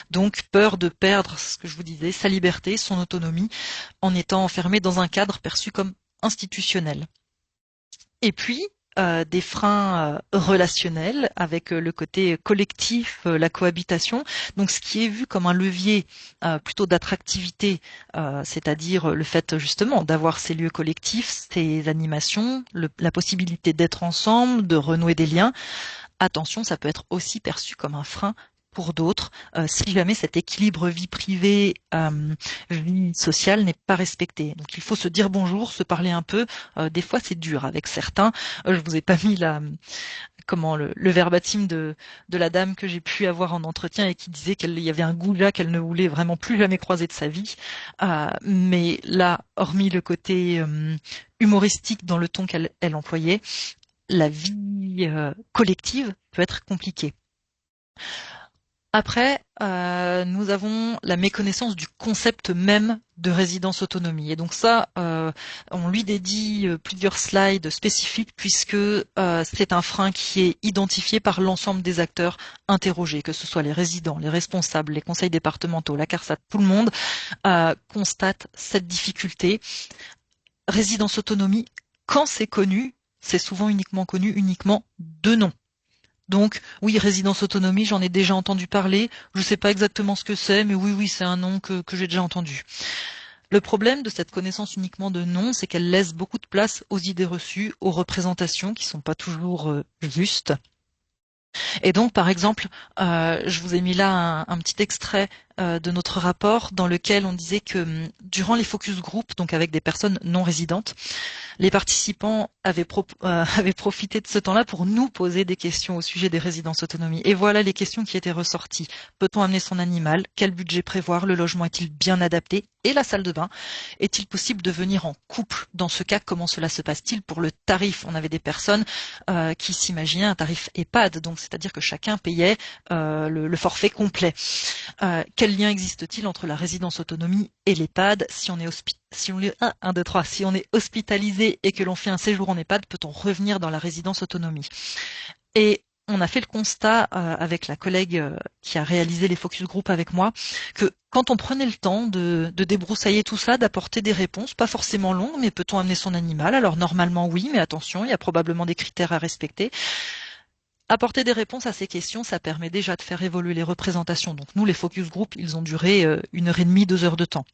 Donc, peur de perdre, ce que je vous disais, sa liberté, son autonomie, en étant enfermé dans un cadre perçu comme institutionnel. Et puis, des freins relationnels avec le côté collectif, la cohabitation. Donc ce qui est vu comme un levier plutôt d'attractivité, c'est-à-dire le fait justement d'avoir ces lieux collectifs, ces animations, la possibilité d'être ensemble, de renouer des liens. Attention, ça peut être aussi perçu comme un frein pour d'autres, si jamais cet équilibre vie privée, vie sociale n'est pas respecté. Donc il faut se dire bonjour, se parler un peu. Des fois c'est dur avec certains. Je vous ai pas mis le verbatim de la dame que j'ai pu avoir en entretien et qui disait qu'il y avait un goujat qu'elle ne voulait vraiment plus jamais croiser de sa vie. Mais là, hormis le côté humoristique dans le ton qu'elle employait, la vie collective peut être compliquée. Après, nous avons la méconnaissance du concept même de résidence autonomie. Et donc ça, on lui dédie plusieurs slides spécifiques puisque c'est un frein qui est identifié par l'ensemble des acteurs interrogés, que ce soit les résidents, les responsables, les conseils départementaux, la CARSAT, tout le monde constate cette difficulté. Résidence autonomie, quand c'est connu, c'est souvent uniquement connu uniquement de nom. Donc, oui, résidence autonomie, j'en ai déjà entendu parler. Je ne sais pas exactement ce que c'est, mais oui, c'est un nom que j'ai déjà entendu. Le problème de cette connaissance uniquement de nom, c'est qu'elle laisse beaucoup de place aux idées reçues, aux représentations qui sont pas toujours justes. Et donc, par exemple, je vous ai mis là un petit extrait de notre rapport dans lequel on disait que durant les focus group, donc avec des personnes non résidentes, les participants avaient profité de ce temps-là pour nous poser des questions au sujet des résidences autonomie. Et voilà les questions qui étaient ressorties. Peut-on amener son animal? Quel budget prévoir? Le logement est-il bien adapté? Et la salle de bain? Est-il possible de venir en couple? Dans ce cas, comment cela se passe-t-il pour le tarif? On avait des personnes qui s'imaginaient un tarif EHPAD, donc c'est-à-dire que chacun payait le forfait complet. Quel lien existe-t-il entre la résidence autonomie et l'EHPAD? Si on est hospitalisé et que l'on fait un séjour en EHPAD, peut-on revenir dans la résidence autonomie? Et on a fait le constat avec la collègue qui a réalisé les focus group avec moi, que quand on prenait le temps de débroussailler tout ça, d'apporter des réponses, pas forcément longues, mais peut-on amener son animal? Alors normalement oui, mais attention, il y a probablement des critères à respecter. Apporter des réponses à ces questions, ça permet déjà de faire évoluer les représentations. Donc nous, les focus group, ils ont duré 1h30, 2 heures de temps.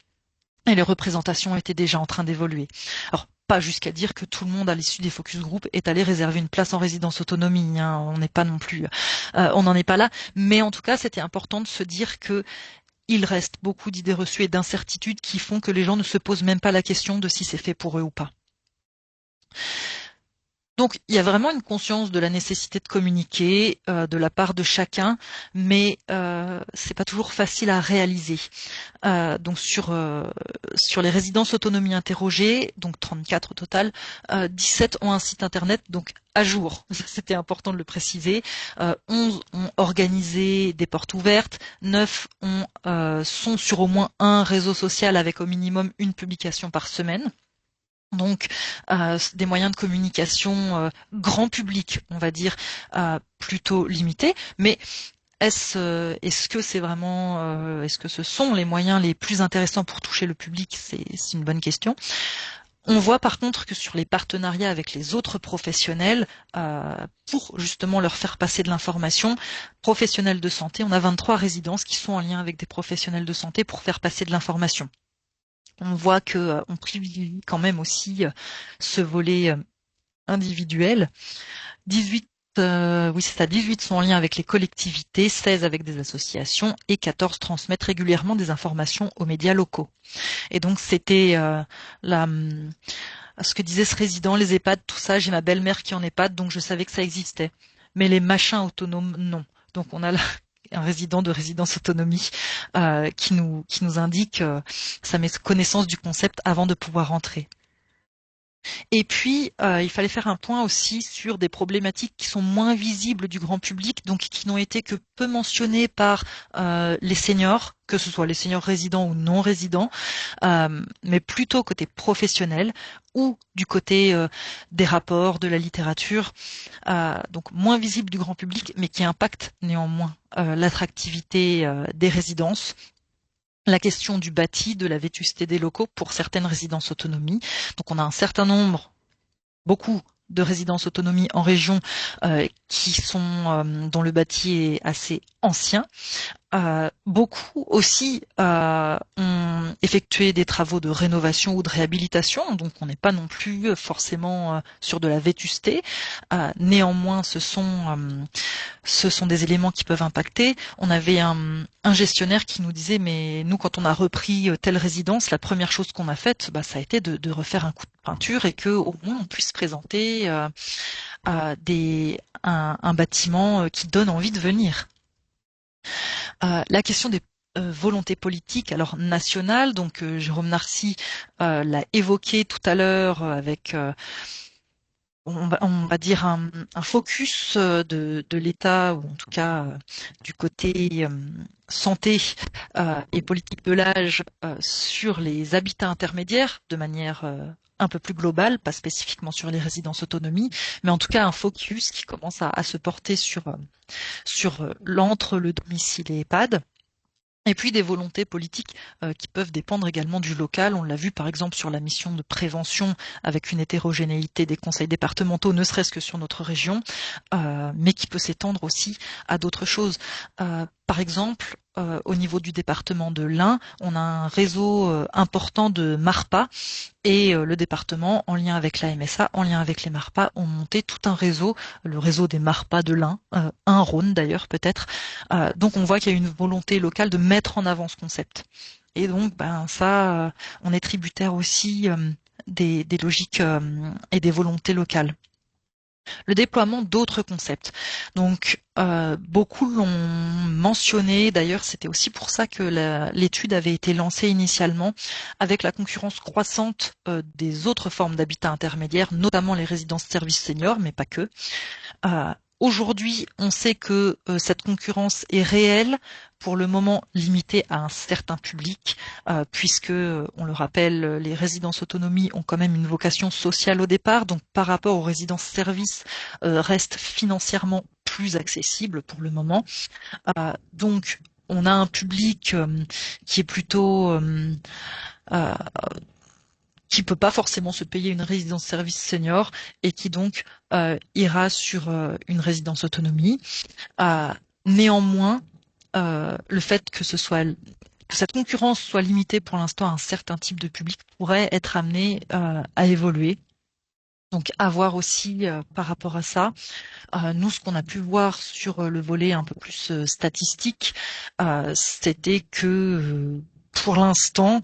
Et les représentations étaient déjà en train d'évoluer. Alors, pas jusqu'à dire que tout le monde à l'issue des focus group est allé réserver une place en résidence autonomie. Hein. On n'est pas non plus, on n'en est pas là. Mais en tout cas, c'était important de se dire que il reste beaucoup d'idées reçues et d'incertitudes qui font que les gens ne se posent même pas la question de si c'est fait pour eux ou pas. Donc, il y a vraiment une conscience de la nécessité de communiquer de la part de chacun, mais c'est pas toujours facile à réaliser. Donc, sur les résidences autonomie interrogées, donc 34 au total, 17 ont un site internet, donc à jour. C'était important de le préciser. 11 ont organisé des portes ouvertes, 9 sont sur au moins un réseau social avec au minimum une publication par semaine. Donc des moyens de communication grand public, on va dire, plutôt limités. Mais est-ce que c'est vraiment, est-ce que ce sont les moyens les plus intéressants pour toucher le public? C'est une bonne question. On voit par contre que sur les partenariats avec les autres professionnels, pour justement leur faire passer de l'information, professionnels de santé, on a 23 résidences qui sont en lien avec des professionnels de santé pour faire passer de l'information. On voit que on privilégie quand même aussi ce volet individuel. 18, oui c'est ça, 18 sont en lien avec les collectivités, 16 avec des associations et 14 transmettent régulièrement des informations aux médias locaux. Et donc c'était ce que disait ce résident, les EHPAD, tout ça, j'ai ma belle-mère qui en EHPAD, donc je savais que ça existait. Mais les machins autonomes, non. Donc on a là un résident de résidence autonomie qui nous indique sa connaissance du concept avant de pouvoir entrer. Et puis, il fallait faire un point aussi sur des problématiques qui sont moins visibles du grand public, donc qui n'ont été que peu mentionnées par les seniors, que ce soit les seniors résidents ou non résidents, mais plutôt côté professionnel ou du côté des rapports, de la littérature, donc moins visible du grand public, mais qui impactent néanmoins l'attractivité des résidences. La question du bâti, de la vétusté des locaux pour certaines résidences autonomie. Donc on a un certain nombre, beaucoup de résidences autonomie en région qui sont dont le bâti est assez ancien. Beaucoup aussi ont effectué des travaux de rénovation ou de réhabilitation, donc on n'est pas non plus forcément sur de la vétusté. Néanmoins, ce sont des éléments qui peuvent impacter. On avait un gestionnaire qui nous disait, mais nous, quand on a repris telle résidence, la première chose qu'on a faite, ça a été de refaire un coup de peinture et que au moins on puisse présenter un bâtiment qui donne envie de venir. La question des volontés politiques, alors nationales, donc Jérôme Narcy l'a évoqué tout à l'heure avec on va dire un focus de l'État, ou en tout cas du côté santé et politique de l'âge sur les habitats intermédiaires de manière un peu plus globale, pas spécifiquement sur les résidences autonomie, mais en tout cas un focus qui commence à se porter sur l'entre le domicile et EHPAD. Et puis des volontés politiques qui peuvent dépendre également du local. On l'a vu par exemple sur la mission de prévention avec une hétérogénéité des conseils départementaux, ne serait-ce que sur notre région, mais qui peut s'étendre aussi à d'autres choses. Par exemple, au niveau du département de l'Ain, on a un réseau important de MARPA et le département, en lien avec la MSA, en lien avec les MARPA, ont monté tout un réseau, le réseau des MARPA de l'Ain, un Rhône d'ailleurs peut-être. Donc on voit qu'il y a une volonté locale de mettre en avant ce concept. Et donc ça, on est tributaire aussi des logiques et des volontés locales. Le déploiement d'autres concepts. Donc, beaucoup l'ont mentionné. D'ailleurs, c'était aussi pour ça que l'étude avait été lancée initialement, avec la concurrence croissante des autres formes d'habitat intermédiaire, notamment les résidences services seniors, mais pas que. Aujourd'hui, on sait que cette concurrence est réelle, pour le moment limitée à un certain public, puisque, on le rappelle, les résidences autonomie ont quand même une vocation sociale au départ, donc par rapport aux résidences services, restent financièrement plus accessibles pour le moment. Donc, on a un public qui est plutôt qui peut pas forcément se payer une résidence service senior et qui donc ira sur une résidence autonomie. Néanmoins, le fait que cette concurrence soit limitée pour l'instant à un certain type de public pourrait être amené à évoluer. Donc à voir aussi par rapport à ça. Nous, ce qu'on a pu voir sur le volet un peu plus statistique, c'était que pour l'instant,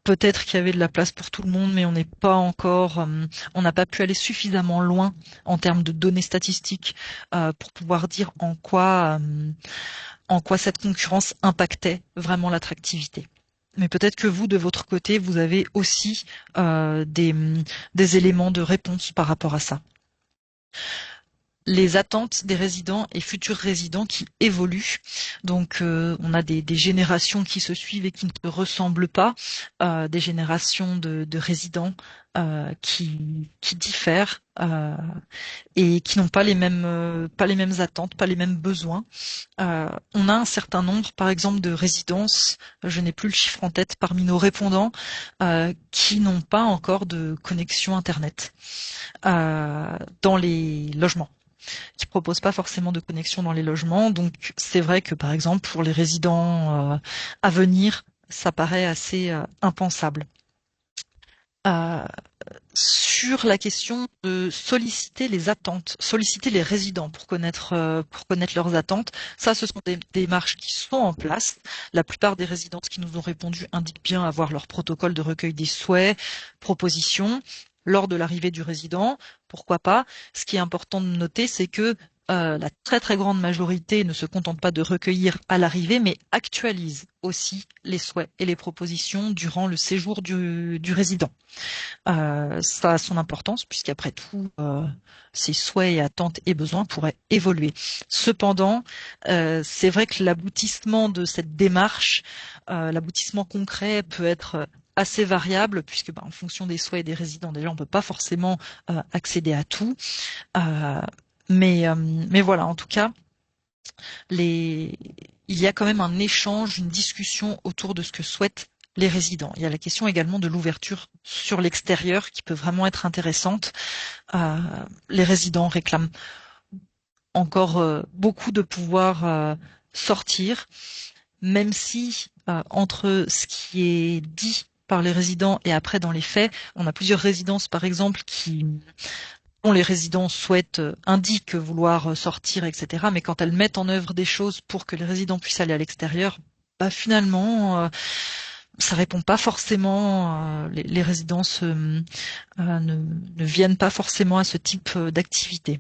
peut-être qu'il y avait de la place pour tout le monde, mais on n'est pas encore, on n'a pas pu aller suffisamment loin en termes de données statistiques pour pouvoir dire en quoi cette concurrence impactait vraiment l'attractivité. Mais peut-être que vous, de votre côté, vous avez aussi des éléments de réponse par rapport à ça. Les attentes des résidents et futurs résidents qui évoluent. Donc, on a des générations qui se suivent et qui ne se ressemblent pas, des générations de résidents qui diffèrent et qui n'ont pas les mêmes attentes, pas les mêmes besoins. On a un certain nombre, par exemple, de résidences, je n'ai plus le chiffre en tête, parmi nos répondants, qui n'ont pas encore de connexion Internet dans les logements, qui proposent pas forcément de connexion dans les logements. Donc c'est vrai que par exemple pour les résidents à venir, ça paraît assez impensable. Sur la question de solliciter les attentes, solliciter les résidents pour connaître leurs attentes, ça ce sont des démarches qui sont en place. La plupart des résidences qui nous ont répondu indiquent bien avoir leur protocole de recueil des souhaits, propositions lors de l'arrivée du résident, pourquoi pas. Ce qui est important de noter, c'est que la très très grande majorité ne se contente pas de recueillir à l'arrivée, mais actualise aussi les souhaits et les propositions durant le séjour du résident. Ça a son importance puisqu'après tout, ces souhaits et attentes et besoins pourraient évoluer. Cependant, c'est vrai que l'aboutissement de cette démarche, l'aboutissement concret peut être assez variable puisque en fonction des souhaits des résidents, déjà on peut pas forcément accéder à tout. Mais voilà, en tout cas, il y a quand même un échange, une discussion autour de ce que souhaitent les résidents. Il y a la question également de l'ouverture sur l'extérieur qui peut vraiment être intéressante. Les résidents réclament encore beaucoup de pouvoir sortir, même si entre ce qui est dit par les résidents et après dans les faits, on a plusieurs résidences par exemple dont les résidents indiquent vouloir sortir, etc. Mais quand elles mettent en œuvre des choses pour que les résidents puissent aller à l'extérieur, finalement, ça répond pas forcément. Les résidences ne viennent pas forcément à ce type d'activité.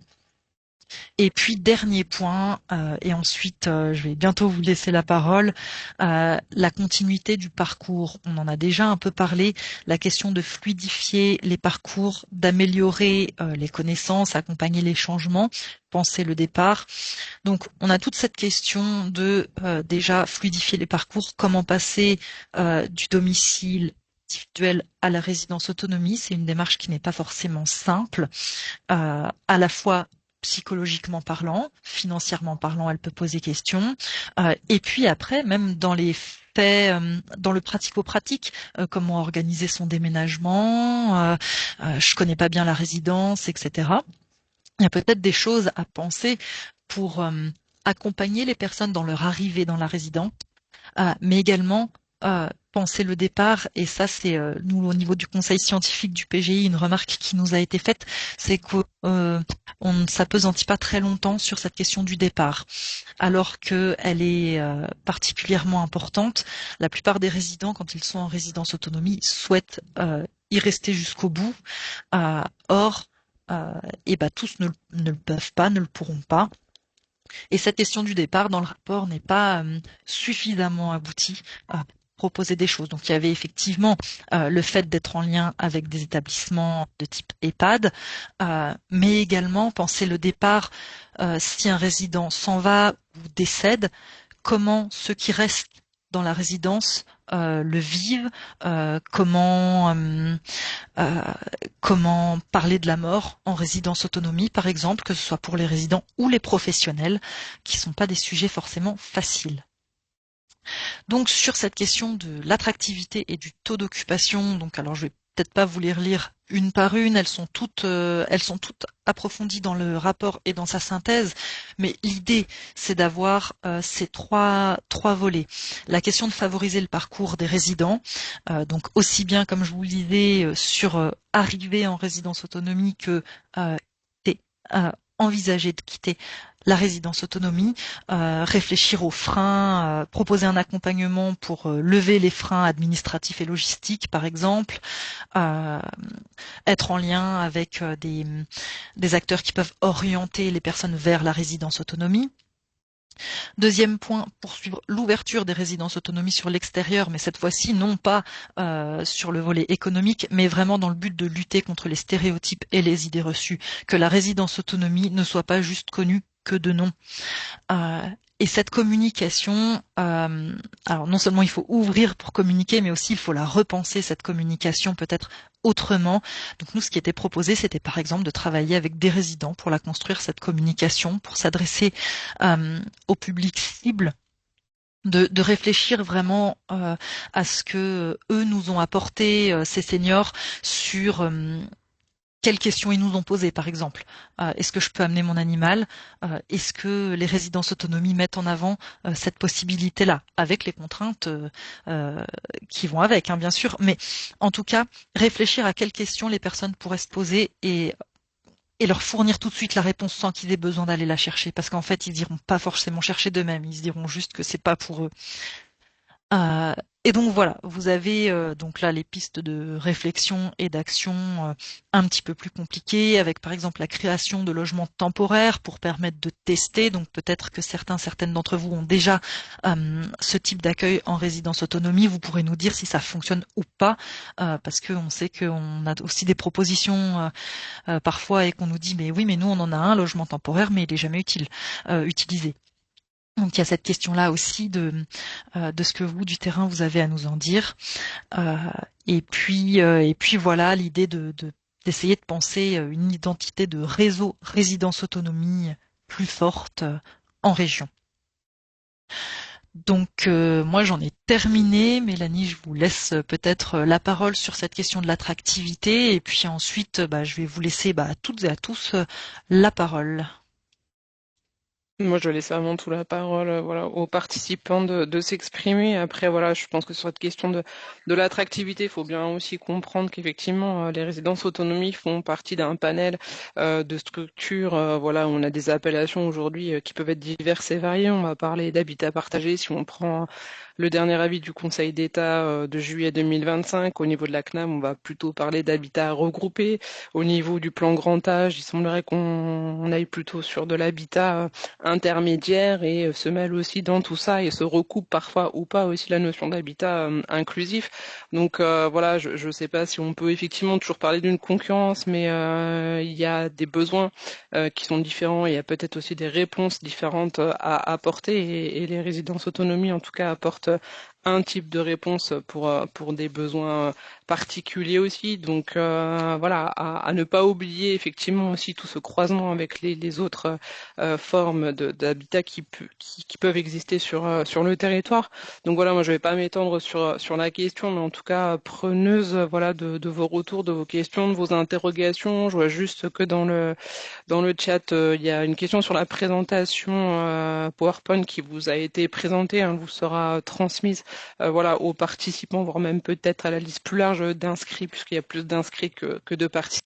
Et puis dernier point, et ensuite je vais bientôt vous laisser la parole, la continuité du parcours. On en a déjà un peu parlé, la question de fluidifier les parcours, d'améliorer les connaissances, accompagner les changements, penser le départ. Donc on a toute cette question de déjà fluidifier les parcours, comment passer du domicile individuel à la résidence autonomie. C'est une démarche qui n'est pas forcément simple, à la fois psychologiquement parlant, financièrement parlant, elle peut poser question. Et puis après, même dans les faits, dans le pratico-pratique, comment organiser son déménagement, je connais pas bien la résidence, etc. Il y a peut-être des choses à penser pour accompagner les personnes dans leur arrivée dans la résidence, mais également penser le départ, et ça c'est nous au niveau du conseil scientifique du PGI, une remarque qui nous a été faite, c'est que on ne s'appesantit pas très longtemps sur cette question du départ, alors qu'elle est particulièrement importante. La plupart des résidents, quand ils sont en résidence autonomie, souhaitent y rester jusqu'au bout. Or, et ben tous ne le peuvent pas, ne le pourront pas. Et cette question du départ dans le rapport n'est pas suffisamment aboutie à proposer des choses. Donc il y avait effectivement le fait d'être en lien avec des établissements de type EHPAD, mais également penser le départ si un résident s'en va ou décède, comment ceux qui restent dans la résidence le vivent, comment parler de la mort en résidence autonomie, par exemple, que ce soit pour les résidents ou les professionnels, qui ne sont pas des sujets forcément faciles. Donc sur cette question de l'attractivité et du taux d'occupation, donc alors je vais peut-être pas vous les relire une par une, elles sont toutes approfondies dans le rapport et dans sa synthèse, mais l'idée c'est d'avoir ces trois volets. La question de favoriser le parcours des résidents, donc aussi bien comme je vous le disais sur arriver en résidence autonomie que envisager de quitter la résidence autonomie, réfléchir aux freins, proposer un accompagnement pour lever les freins administratifs et logistiques, par exemple, être en lien avec des acteurs qui peuvent orienter les personnes vers la résidence autonomie. Deuxième point, poursuivre l'ouverture des résidences autonomie sur l'extérieur, mais cette fois-ci non pas sur le volet économique, mais vraiment dans le but de lutter contre les stéréotypes et les idées reçues, que la résidence autonomie ne soit pas juste connue que de nom. Et cette communication, alors non seulement il faut ouvrir pour communiquer, mais aussi il faut la repenser, cette communication peut-être autrement. Donc nous, ce qui était proposé, c'était par exemple de travailler avec des résidents pour la construire, cette communication, pour s'adresser au public cible, de réfléchir vraiment à ce que eux nous ont apporté, ces seniors, sur quelles questions ils nous ont posées, par exemple. Est-ce que je peux amener mon animal? Est-ce que les résidences autonomie mettent en avant cette possibilité-là, avec les contraintes qui vont avec, hein, bien sûr. Mais en tout cas, réfléchir à quelles questions les personnes pourraient se poser et leur fournir tout de suite la réponse sans qu'ils aient besoin d'aller la chercher. Parce qu'en fait, ils iront pas forcément chercher d'eux-mêmes. Ils se diront juste que c'est pas pour eux. Et donc voilà, vous avez donc là les pistes de réflexion et d'action un petit peu plus compliquées, avec par exemple la création de logements temporaires pour permettre de tester. Donc peut-être que certaines d'entre vous ont déjà ce type d'accueil en résidence autonomie. Vous pourrez nous dire si ça fonctionne ou pas, parce qu'on sait qu'on a aussi des propositions parfois et qu'on nous dit mais oui, mais nous on en a un logement temporaire, mais il est jamais utilisé. Donc il y a cette question-là aussi de ce que vous, du terrain, vous avez à nous en dire. Et puis voilà, l'idée d'essayer de penser une identité de réseau résidence autonomie plus forte en région. Donc moi j'en ai terminé. Mélanie, je vous laisse peut-être la parole sur cette question de l'attractivité. Et puis ensuite, je vais vous laisser à toutes et à tous la parole. Moi, je laisse avant tout la parole, voilà, aux participants de s'exprimer. Après, voilà, je pense que sur cette question de l'attractivité, il faut bien aussi comprendre qu'effectivement, les résidences autonomie font partie d'un panel de structures. Voilà, on a des appellations aujourd'hui qui peuvent être diverses et variées. On va parler d'habitat partagé si on prend le dernier avis du Conseil d'État de juillet 2025. Au niveau de la CNAM, on va plutôt parler d'habitat regroupé. Au niveau du plan grand âge, il semblerait qu'on aille plutôt sur de l'habitat intermédiaire et se mêle aussi dans tout ça et se recoupe parfois ou pas aussi la notion d'habitat inclusif. Donc voilà, je ne sais pas si on peut effectivement toujours parler d'une concurrence, mais il y a des besoins qui sont différents. Il y a peut-être aussi des réponses différentes à apporter et les résidences autonomie en tout cas apportent un type de réponse pour des besoins particuliers aussi. Donc voilà, à ne pas oublier effectivement aussi tout ce croisement avec les autres formes d'habitat qui peuvent exister sur le territoire. Donc voilà, moi je vais pas m'étendre sur la question, mais en tout cas preneuse voilà de vos retours, de vos questions, de vos interrogations. Je vois juste que dans le chat, il y a une question sur la présentation PowerPoint qui vous a été présentée, vous sera transmise voilà, aux participants, voire même peut-être à la liste plus large d'inscrits, puisqu'il y a plus d'inscrits que de participants.